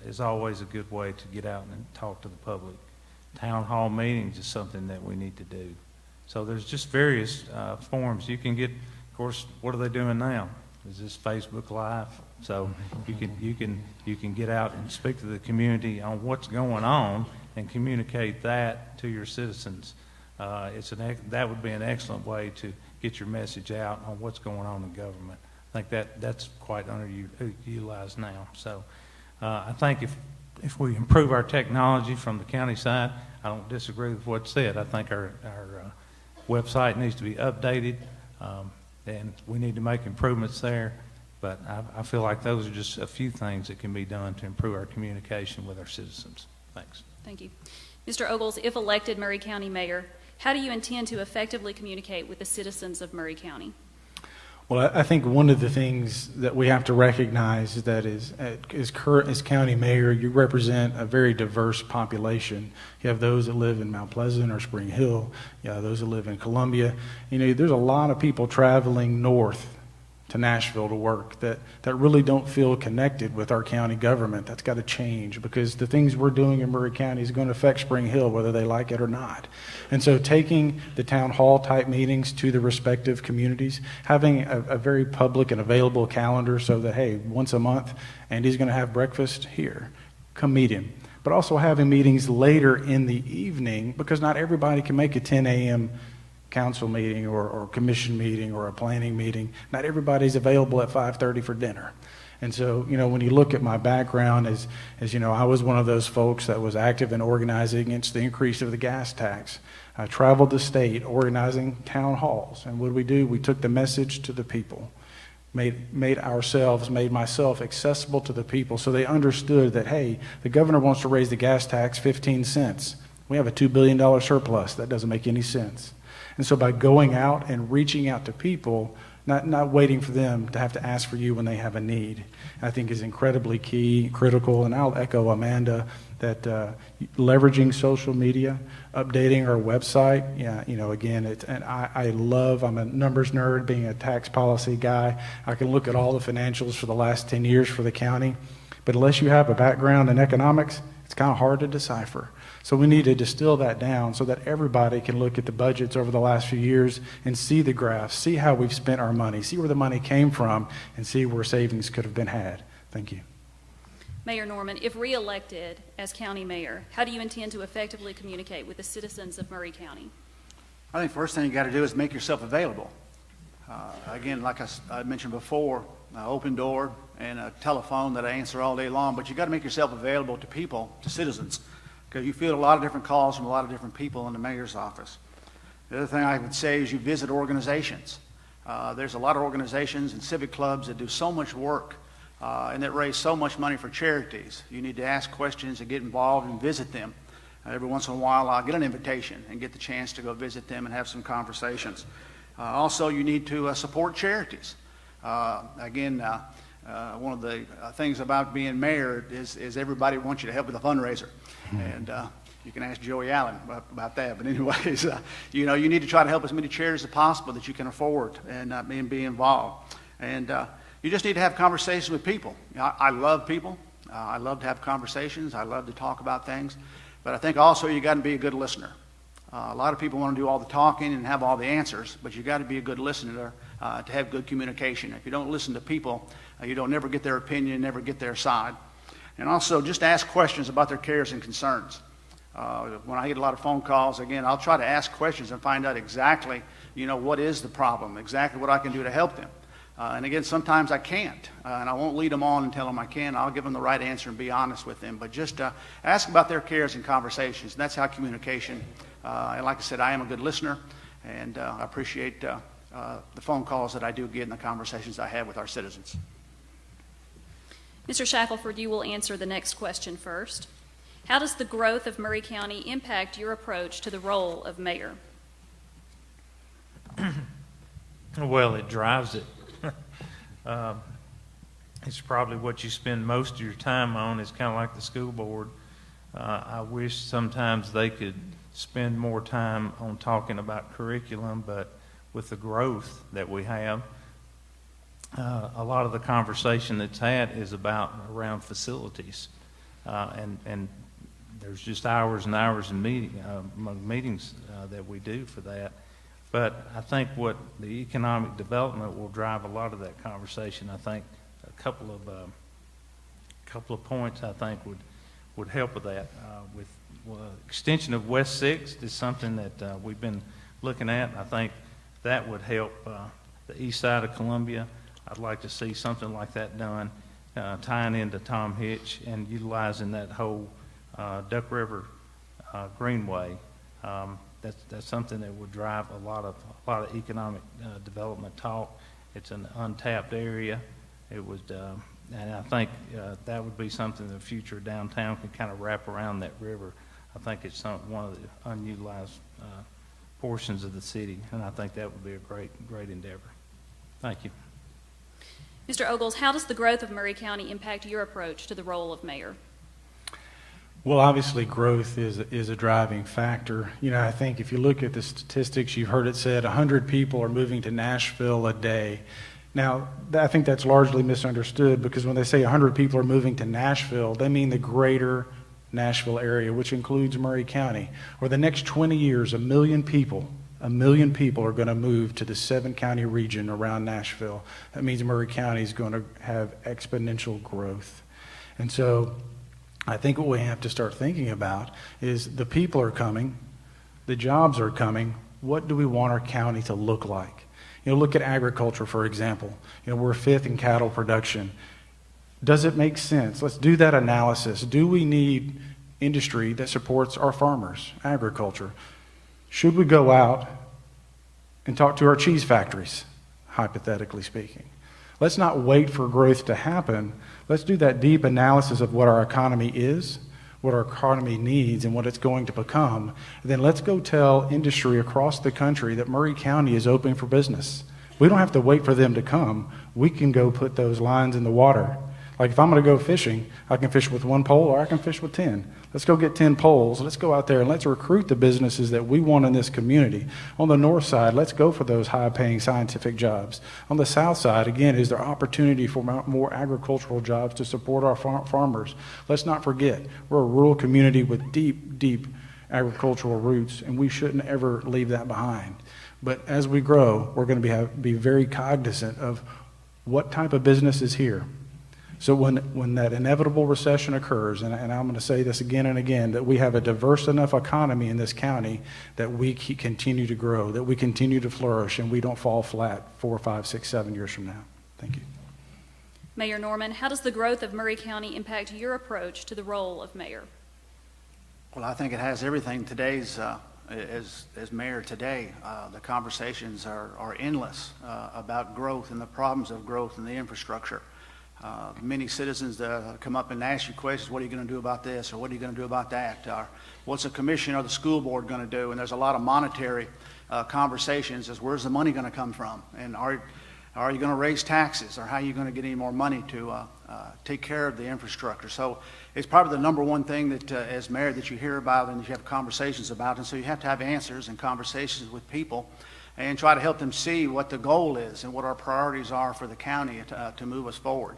is always a good way to get out and talk to the public. Town hall meetings is something that we need to do. So there's just various forms you can get. Of course, what are they doing now? Is this Facebook Live? So you can get out and speak to the community on what's going on and communicate that to your citizens. That would be an excellent way to get your message out on what's going on in government. I think that's quite underutilized now. So I think if we improve our technology from the county side, I don't disagree with what's said. I think our website needs to be updated, and we need to make improvements there. But I feel like those are just a few things that can be done to improve our communication with our citizens. Thanks. Thank you. Mr. Ogles, if elected Maury County Mayor, how do you intend to effectively communicate with the citizens of Maury County? Well, I think one of the things that we have to recognize is that as county mayor, you represent a very diverse population. You have those that live in Mount Pleasant or Spring Hill. You have those that live in Columbia. There's a lot of people traveling north to Nashville to work that really don't feel connected with our county government. That's got to change, because the things we're doing in Maury County is going to affect Spring Hill whether they like it or not. And so taking the town hall type meetings to the respective communities, having a very public and available calendar so that, hey, once a month, Andy's going to have breakfast here. Come meet him. But also having meetings later in the evening, because not everybody can make a 10 a.m. council meeting or commission meeting or a planning meeting. Not everybody's available at 5:30 for dinner. And so, when you look at my background as I was one of those folks that was active in organizing against the increase of the gas tax. I traveled the state organizing town halls. And what did? We took the message to the people, made myself accessible to the people so they understood that, hey, the governor wants to raise the gas tax 15 cents. We have a $2 billion surplus. That doesn't make any sense. And so by going out and reaching out to people, not waiting for them to have to ask for you when they have a need, I think is incredibly key, critical. And I'll echo Amanda that leveraging social media, updating our website, I'm a numbers nerd, being a tax policy guy. I can look at all the financials for the last 10 years for the county, but unless you have a background in economics, it's kind of hard to decipher. So we need to distill that down so that everybody can look at the budgets over the last few years and see the graphs, see how we've spent our money, see where the money came from, and see where savings could have been had. Thank you. Mayor Norman, if reelected as county mayor, how do you intend to effectively communicate with the citizens of Maury County? I think the first thing you got to do is make yourself available. Again, like I mentioned before, open door and a telephone that I answer all day long, but you got to make yourself available to people, to citizens, because you field a lot of different calls from a lot of different people in the mayor's office. The other thing I would say is you visit organizations. There's a lot of organizations and civic clubs that do so much work and that raise so much money for charities. You need to ask questions and get involved and visit them. Every once in a while I'll get an invitation and get the chance to go visit them and have some conversations. Also, you need to support charities. Again, one of the things about being mayor is everybody wants you to help with a fundraiser. And You can ask Joey Allen about that. But anyways, you know, you need to try to help as many charities as possible that you can afford and be involved. And you just need to have conversations with people. You know, I love people. I love to have conversations. I love to talk about things. But I think also you got to be a good listener. A lot of people want to do all the talking and have all the answers, but you got to be a good listener to have good communication. If you don't listen to people, you don't never get their opinion, never get their side. And also just ask questions about their cares and concerns. When I get a lot of phone calls, again, I'll try to ask questions and find out exactly, you know, what is the problem, exactly what I can do to help them. And again, sometimes I can't, and I won't lead them on and tell them I can. I'll give them the right answer and be honest with them. But just ask about their cares and conversations. And that's how communication, and like I said, I am a good listener, and I appreciate the phone calls that I do get and the conversations I have with our citizens. Mr. Shackelford, you will answer the next question first. How does the growth of Maury County impact your approach to the role of mayor? Well, it drives it. It's probably what you spend most of your time on. It's kind of like the school board. I wish sometimes they could spend more time on talking about curriculum, but with the growth that we have, a lot of the conversation that's had is around facilities, and there's just hours and hours of meetings that we do for that. But I think what the economic development will drive a lot of that conversation. I think a couple of points I think would help with that. With extension of West 6th is something that we've been looking at. I think that would help the east side of Columbia. I'd like to see something like that done, tying into Tom Hitch and utilizing that whole Duck River Greenway. That's something that would drive a lot of economic development talk. It's an untapped area. It would, and I think that would be something in the future downtown can kind of wrap around that river. I think it's one of the unutilized portions of the city, and I think that would be a great endeavor. Thank you. Mr. Ogles, how does the growth of Maury County impact your approach to the role of mayor? Well, obviously, growth is a driving factor. You know, I think if you look at the statistics, you've heard it said 100 people are moving to Nashville a day. Now, I think that's largely misunderstood because when they say 100 people are moving to Nashville, they mean the greater Nashville area, which includes Maury County. Over the next 20 years, 1 million people are going to move to the 7-county region around Nashville. That means Maury County is going to have exponential growth. And so I think what we have to start thinking about is the people are coming, the jobs are coming. What do we want our county to look like? You know, look at agriculture, for example. You know, we're 5th in cattle production. Does it make sense? Let's do that analysis. Do we need industry that supports our farmers, agriculture? Should we go out and talk to our cheese factories, hypothetically speaking? Let's not wait for growth to happen. Let's do that deep analysis of what our economy is, what our economy needs, and what it's going to become. And then let's go tell industry across the country that Maury County is open for business. We don't have to wait for them to come. We can go put those lines in the water. Like if I'm going to go fishing, I can fish with 1 pole or I can fish with 10. Let's go get 10 poles. Let's go out there and let's recruit the businesses that we want in this community. On the north side, let's go for those high-paying scientific jobs. On the south side, again, is there opportunity for more agricultural jobs to support our farmers? Let's not forget, we're a rural community with deep, deep agricultural roots, and we shouldn't ever leave that behind. But as we grow, we're going to be very cognizant of what type of business is here. So when that inevitable recession occurs, and I'm going to say this again and again, that we have a diverse enough economy in this county that we continue to grow, that we continue to flourish, and we don't fall flat 4, 5, 6, 7 years from now. Thank you. Mayor Norman, how does the growth of Maury County impact your approach to the role of mayor? Well, I think it has everything. Today's, as mayor today, the conversations are endless about growth and the problems of growth and the infrastructure. Many citizens come up and ask you questions, what are you going to do about this, or what are you going to do about that, or what's the commission or the school board going to do? And there's a lot of monetary conversations as where's the money going to come from, and Are you going to raise taxes? Or how are you going to get any more money to take care of the infrastructure? So it's probably the number one thing that, as mayor, that you hear about and that you have conversations about. And so you have to have answers and conversations with people and try to help them see what the goal is and what our priorities are for the county to move us forward.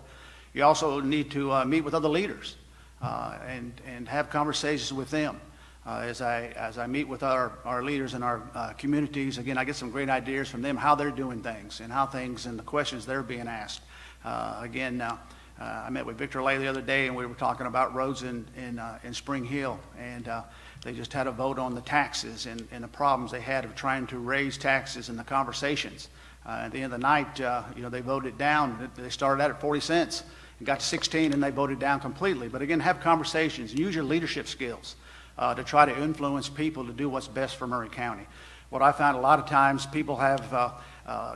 You also need to meet with other leaders and have conversations with them. As I meet with our leaders in our communities, again, I get some great ideas from them, how they're doing things and how things and the questions they're being asked. I met with Victor Lay the other day, and we were talking about roads in Spring Hill, and they just had a vote on the taxes and the problems they had of trying to raise taxes and the conversations. At the end of the night, they voted down. They started out at 40 cents and got to 16, and they voted down completely. But again, have conversations and use your leadership skills to try to influence people to do what's best for Maury County. What I found a lot of times, people have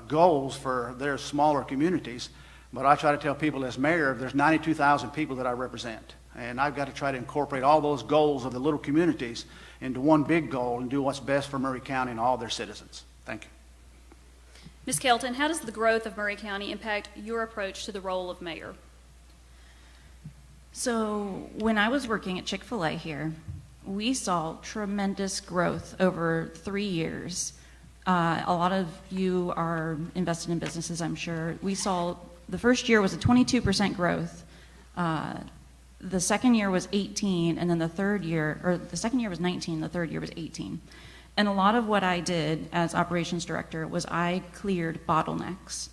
goals for their smaller communities, but I try to tell people as mayor, there's 92,000 people that I represent, and I've got to try to incorporate all those goals of the little communities into one big goal and do what's best for Maury County and all their citizens. Thank you. Ms. Kelton, how does the growth of Maury County impact your approach to the role of mayor? So when I was working at Chick-fil-A here, we saw tremendous growth over 3 years. A lot of you are invested in businesses, I'm sure. We saw the first year was a 22% growth. The second year was 18, and then the second year was 19, the third year was 18. And a lot of what I did as operations director was I cleared bottlenecks.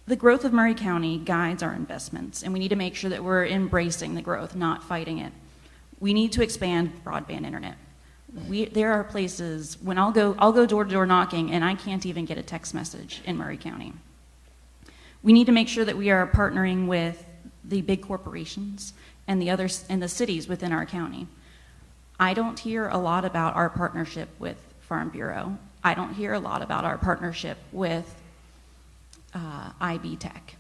The growth of Maury County guides our investments, and we need to make sure that we're embracing the growth, not fighting it. We need to expand broadband internet. There are places when I'll go door to door knocking, and I can't even get a text message in Maury County. We need to make sure that we are partnering with the big corporations and the cities within our county. I don't hear a lot about our partnership with Farm Bureau. I don't hear a lot about our partnership with IB Tech.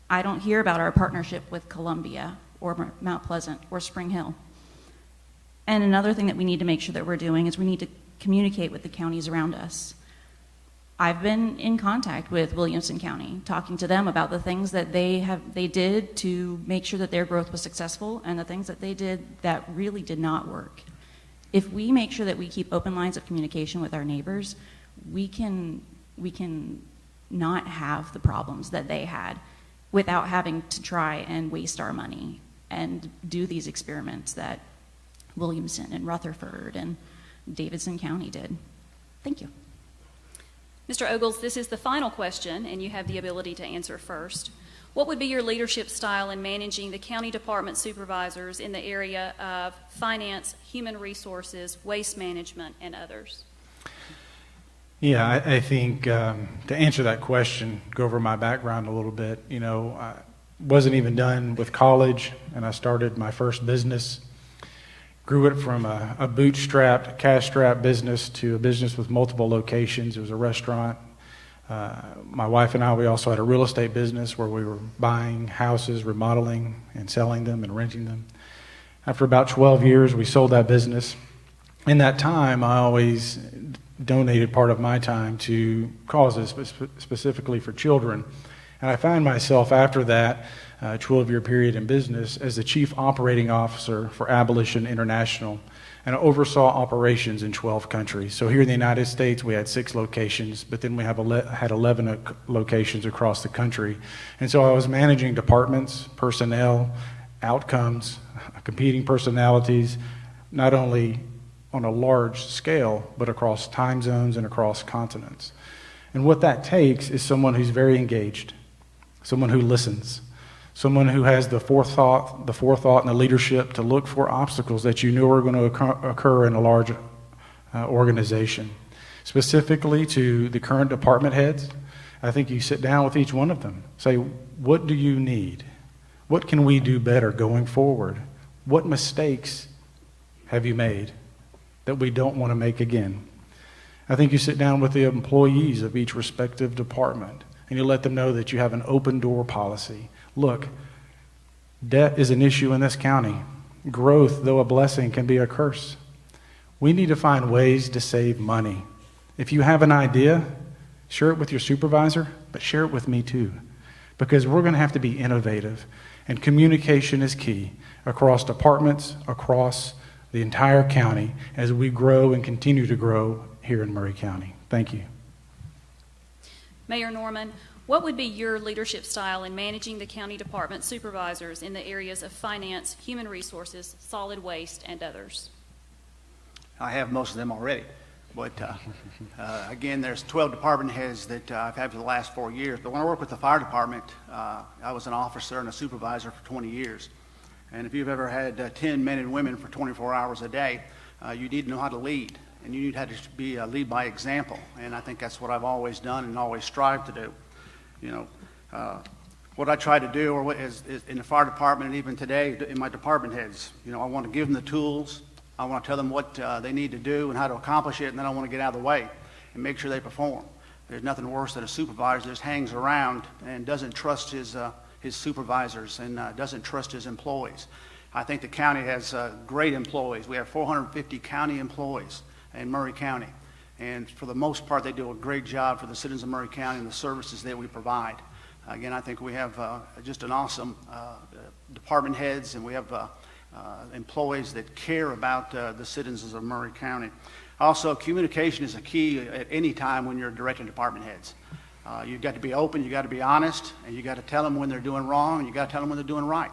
I don't hear about our partnership with Columbia or Mount Pleasant or Spring Hill. And another thing that we need to make sure that we're doing is we need to communicate with the counties around us. I've been in contact with Williamson County, talking to them about the things that they did to make sure that their growth was successful and the things that they did that really did not work. If we make sure that we keep open lines of communication with our neighbors, we can not have the problems that they had without having to try and waste our money and do these experiments that Williamson and Rutherford and Davidson County did. Thank you. Mr. Ogles, this is the final question, and you have the ability to answer first. What would be your leadership style in managing the county department supervisors in the area of finance, human resources, waste management, and others? Yeah, I think to answer that question, go over my background a little bit. I wasn't even done with college, and I started my first business. Grew it from a bootstrapped, cash-strapped business to a business with multiple locations. It was a restaurant. My wife and I, we also had a real estate business where we were buying houses, remodeling, and selling them and renting them. After about 12 years, we sold that business. In that time, I always donated part of my time to causes, specifically for children. And I found myself after that 12-year period in business as the chief operating officer for Abolition International, and I oversaw operations in 12 countries. So here in the United States, we had 6 locations, but then we had 11 locations across the country. And so I was managing departments, personnel, outcomes, competing personalities, not only on a large scale, but across time zones and across continents. And what that takes is someone who's very engaged, someone who listens, someone who has the forethought and the leadership to look for obstacles that you know are going to occur in a large organization. Specifically to the current department heads, I think you sit down with each one of them, say, what do you need? What can we do better going forward? What mistakes have you made that we don't want to make again? I think you sit down with the employees of each respective department and you let them know that you have an open door policy. Look, debt is an issue in this county. Growth, though a blessing, can be a curse. We need to find ways to save money. If you have an idea, share it with your supervisor, but share it with me too, because we're going to have to be innovative, and communication is key across departments, across the entire county as we grow and continue to grow here in Maury County. Thank you. Mayor Norman, what would be your leadership style in managing the county department supervisors in the areas of finance, human resources, solid waste, and others? I have most of them already. But again, there's 12 department heads that I've had for the last 4 years. But when I worked with the fire department, I was an officer and a supervisor for 20 years. And if you've ever had 10 men and women for 24 hours a day, you need to know how to lead. And you need how to be a lead by example. And I think that's what I've always done and always strived to do. You know, what I try to do, or what is in the fire department and even today in my department heads, you know, I want to give them the tools. I want to tell them what they need to do and how to accomplish it, and then I want to get out of the way and make sure they perform. There's nothing worse than a supervisor that just hangs around and doesn't trust his supervisors and doesn't trust his employees. I think the county has great employees. We have 450 county employees in Maury County, and for the most part, they do a great job for the citizens of Maury County and the services that we provide. Again, I think we have just an awesome department heads, and we have employees that care about the citizens of Maury County. Also, communication is a key at any time when you're directing department heads. You've got to be open, you've got to be honest, and you've got to tell them when they're doing wrong, and you've got to tell them when they're doing right.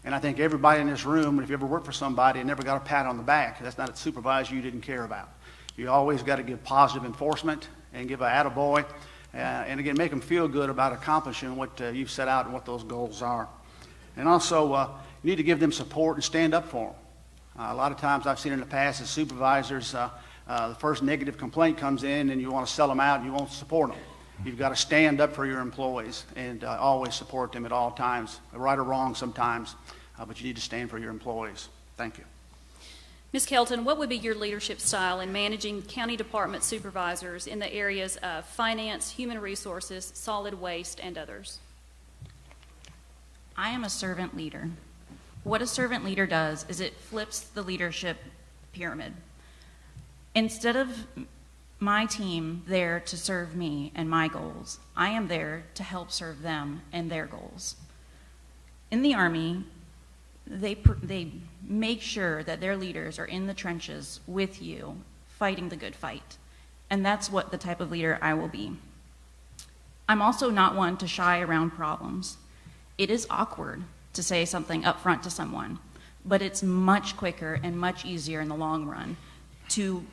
And I think everybody in this room, if you ever worked for somebody and never got a pat on the back, that's not a supervisor you didn't care about. You always got to give positive enforcement and give an attaboy, and again, make them feel good about accomplishing what you've set out and what those goals are. And also, you need to give them support and stand up for them. A lot of times I've seen in the past as supervisors, the first negative complaint comes in and you want to sell them out and you won't support them. You've got to stand up for your employees and always support them at all times, right or wrong sometimes, but you need to stand for your employees. Thank you. Ms. Kelton, what would be your leadership style in managing county department supervisors in the areas of finance, human resources, solid waste, and others? I am a servant leader. What a servant leader does is it flips the leadership pyramid. Instead of my team there to serve me and my goals, I am there to help serve them and their goals. In the Army, they make sure that their leaders are in the trenches with you, fighting the good fight. And that's what the type of leader I will be. I'm also not one to shy around problems. It is awkward to say something up front to someone, but it's much quicker and much easier in the long run to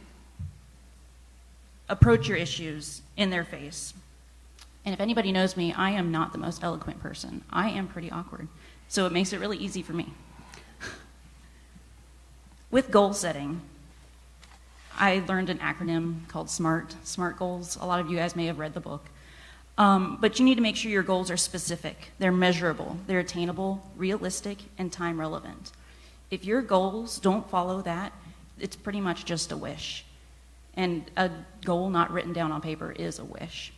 approach your issues in their face. And if anybody knows me, I am not the most eloquent person. I am pretty awkward, so it makes it really easy for me. With goal setting, I learned an acronym called SMART goals. A lot of you guys may have read the book. But you need to make sure your goals are specific, they're measurable, they're attainable, realistic, and time relevant. If your goals don't follow that, it's pretty much just a wish. And a goal not written down on paper is a wish.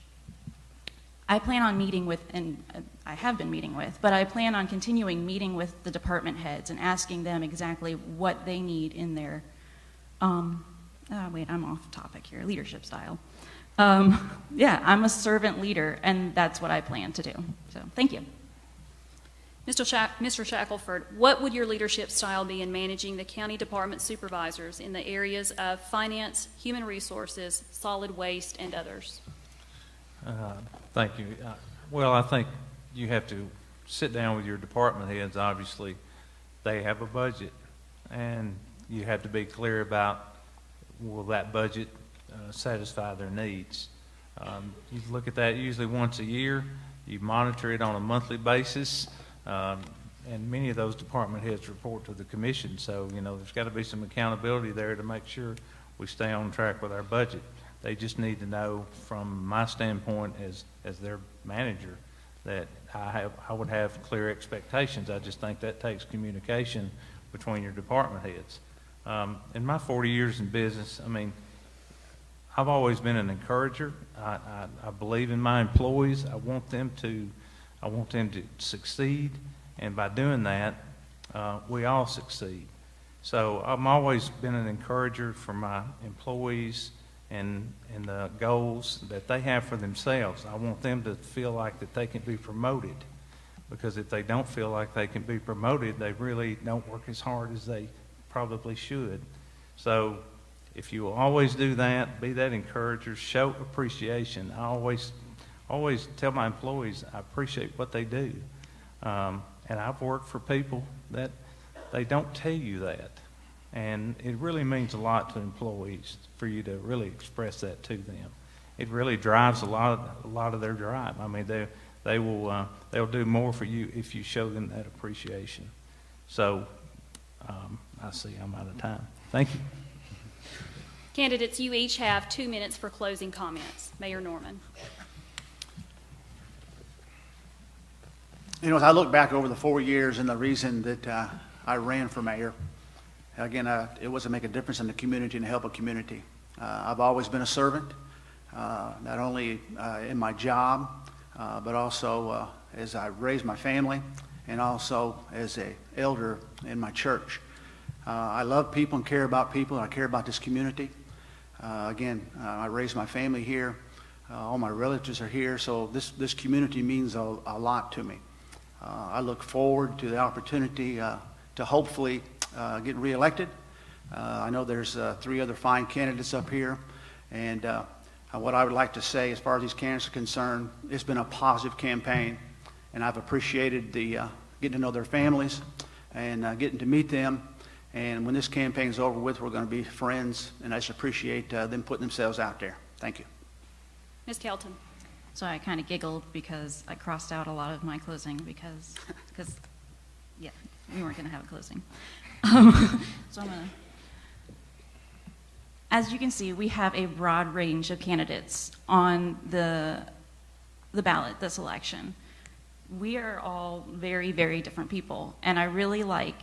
I plan on meeting with, and I have been meeting with, but I plan on continuing meeting with the department heads and asking them exactly what they need in their, wait, I'm off topic here, leadership style. Yeah, I'm a servant leader, and that's what I plan to do. So, thank you. Mr. Shackelford, what would your leadership style be in managing the county department supervisors in the areas of finance, human resources, solid waste, and others? Thank you. Well, I think you have to sit down with your department heads. Obviously, they have a budget, and you have to be clear about, will that budget satisfy their needs? You look at that usually once a year. You monitor it on a monthly basis, and many of those department heads report to the commission. So, you know, there's got to be some accountability there to make sure we stay on track with our budget. They just need to know, from my standpoint as their manager, that I would have clear expectations. I just think that takes communication between your department heads. In my 40 years in business, I mean, I've always been an encourager. I believe in my employees. I want them to succeed, and by doing that, we all succeed. So I've always been an encourager for my employees and the goals that they have for themselves. I want them to feel like that they can be promoted, because if they don't feel like they can be promoted, they really don't work as hard as they probably should. So if you will always do that, be that encourager, show appreciation. I always tell my employees I appreciate what they do. And I've worked for people that they don't tell you that. And it really means a lot to employees for you to really express that to them. It really drives a lot of their drive. I mean, they'll do more for you if you show them that appreciation. So I see I'm out of time. Thank you. Candidates, you each have 2 minutes for closing comments. Mayor Norman. You know, as I look back over the 4 years and the reason that I ran for mayor, again, it was to make a difference in the community and help a community. I've always been a servant, not only in my job, but also as I raised my family and also as an elder in my church. I love people and care about people, and I care about this community. Again, I raised my family here. All my relatives are here, so this community means a lot to me. I look forward to the opportunity to hopefully get reelected. I know there's 3 other fine candidates up here, and what I would like to say as far as these candidates are concerned, it's been a positive campaign, and I've appreciated the getting to know their families and getting to meet them. And when this campaign is over with, we're going to be friends, and I just appreciate them putting themselves out there. Thank you. Ms. Kelton. So I kind of giggled because I crossed out a lot of my closing because yeah, we weren't going to have a closing. So I'm going to, as you can see, we have a broad range of candidates on the ballot this election. We are all very, very different people, and I really like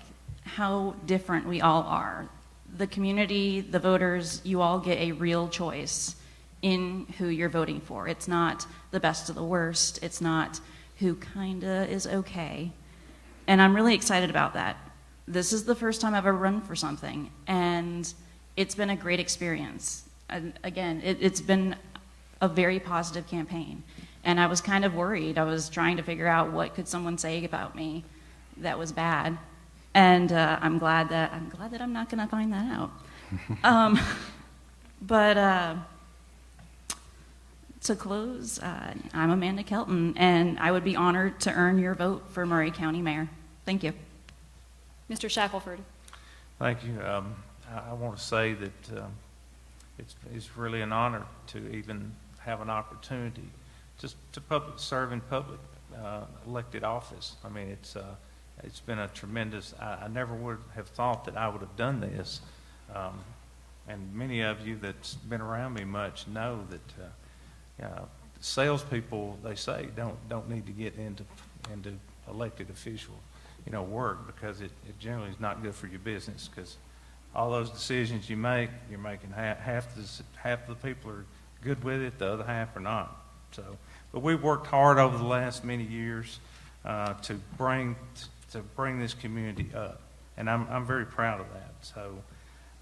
how different we all are. The community, the voters, you all get a real choice in who you're voting for. It's not the best of the worst. It's not who kinda is okay. And I'm really excited about that. This is the first time I've ever run for something, and it's been a great experience. And again, it's been a very positive campaign. And I was kind of worried. I was trying to figure out what could someone say about me that was bad. And I'm glad that I'm not gonna find that out. But to close, I'm Amanda Kelton, and I would be honored to earn your vote for Maury County Mayor. Thank you. Mr. Shackelford. Thank you. I want to say that it's really an honor to even have an opportunity just to serve in public elected office. I mean, it's been a tremendous. I never would have thought that I would have done this, and many of you that's been around me much know that salespeople, they say, don't need to get into elected official work, because it generally is not good for your business, because all those decisions you make, you're making half the people are good with it, the other half are not. So, but we've worked hard over the last many years to bring this community up, and I'm very proud of that. So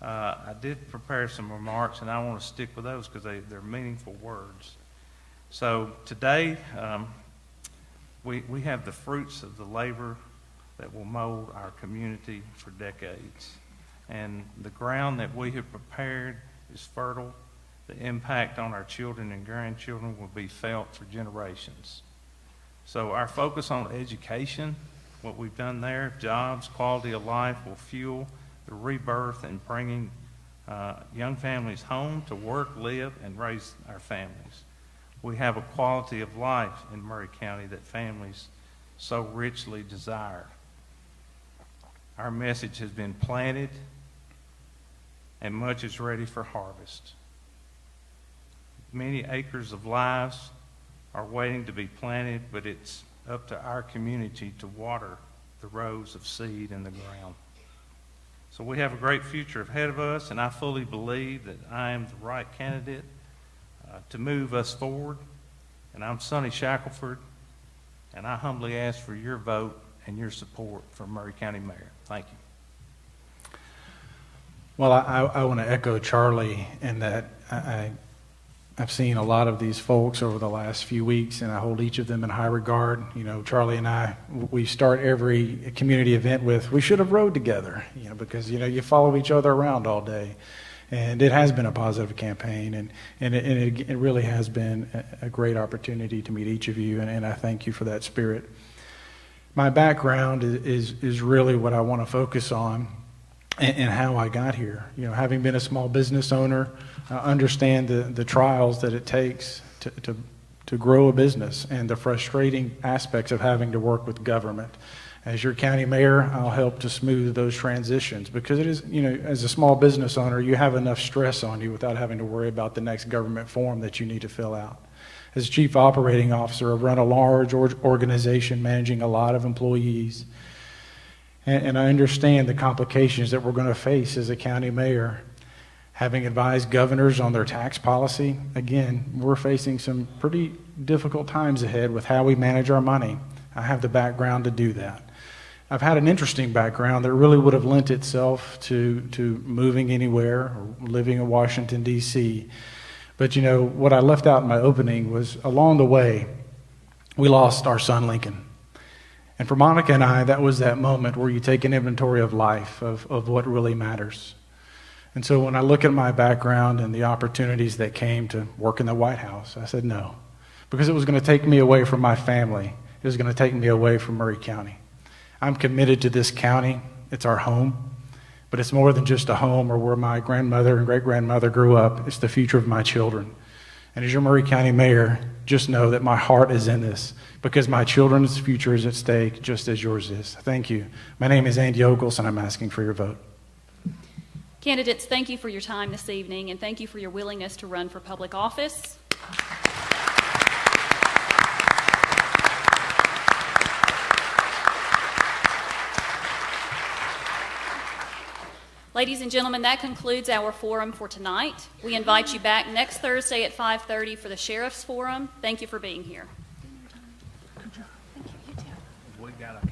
I did prepare some remarks, and I want to stick with those because they're meaningful words. So today we have the fruits of the labor that will mold our community for decades. And the ground that we have prepared is fertile. The impact on our children and grandchildren will be felt for generations. So our focus on education, what we've done there, jobs, quality of life, will fuel the rebirth and bringing young families home to work, live, and raise our families. We have a quality of life in Maury County that families so richly desire. Our message has been planted, and much is ready for harvest. Many acres of lives are waiting to be planted, but it's up to our community to water the rows of seed in the ground. So we have a great future ahead of us, and I fully believe that I am the right candidate to move us forward. And I'm Sonny Shackelford, and I humbly ask for your vote and your support for Maury County Mayor. Thank you. Well, I want to echo Charlie in that I've seen a lot of these folks over the last few weeks, and I hold each of them in high regard. You know, Charlie and I, we start every community event with, we should have rode together, you know, because, you know, you follow each other around all day. And it has been a positive campaign, and it really has been a great opportunity to meet each of you, and I thank you for that spirit. My background is really what I want to focus on and how I got here. You know, having been a small business owner, I understand the trials that it takes to grow a business and the frustrating aspects of having to work with government. As your county mayor, I'll help to smooth those transitions because it is, you know, as a small business owner, you have enough stress on you without having to worry about the next government form that you need to fill out. As chief operating officer, I've run a large organization managing a lot of employees. And I understand the complications that we're going to face as a county mayor. Having advised governors on their tax policy, again, we're facing some pretty difficult times ahead with how we manage our money. I have the background to do that. I've had an interesting background that really would have lent itself to moving anywhere or living in Washington, D.C. But, you know, what I left out in my opening was along the way, we lost our son Lincoln. And for Monica and I, that was that moment where you take an inventory of life, of what really matters. And so when I look at my background and the opportunities that came to work in the White House, I said no, because it was going to take me away from my family. It was going to take me away from Maury County. I'm committed to this county. It's our home. But it's more than just a home or where my grandmother and great-grandmother grew up. It's the future of my children. And as your Maury County mayor, just know that my heart is in this because my children's future is at stake just as yours is. Thank you. My name is Andy Ogles, and I'm asking for your vote. Candidates, thank you for your time this evening, and thank you for your willingness to run for public office. Ladies and gentlemen, that concludes our forum for tonight. We invite you back next Thursday at 5:30 for the Sheriff's Forum. Thank you for being here. Good job. Thank you. You too. We got a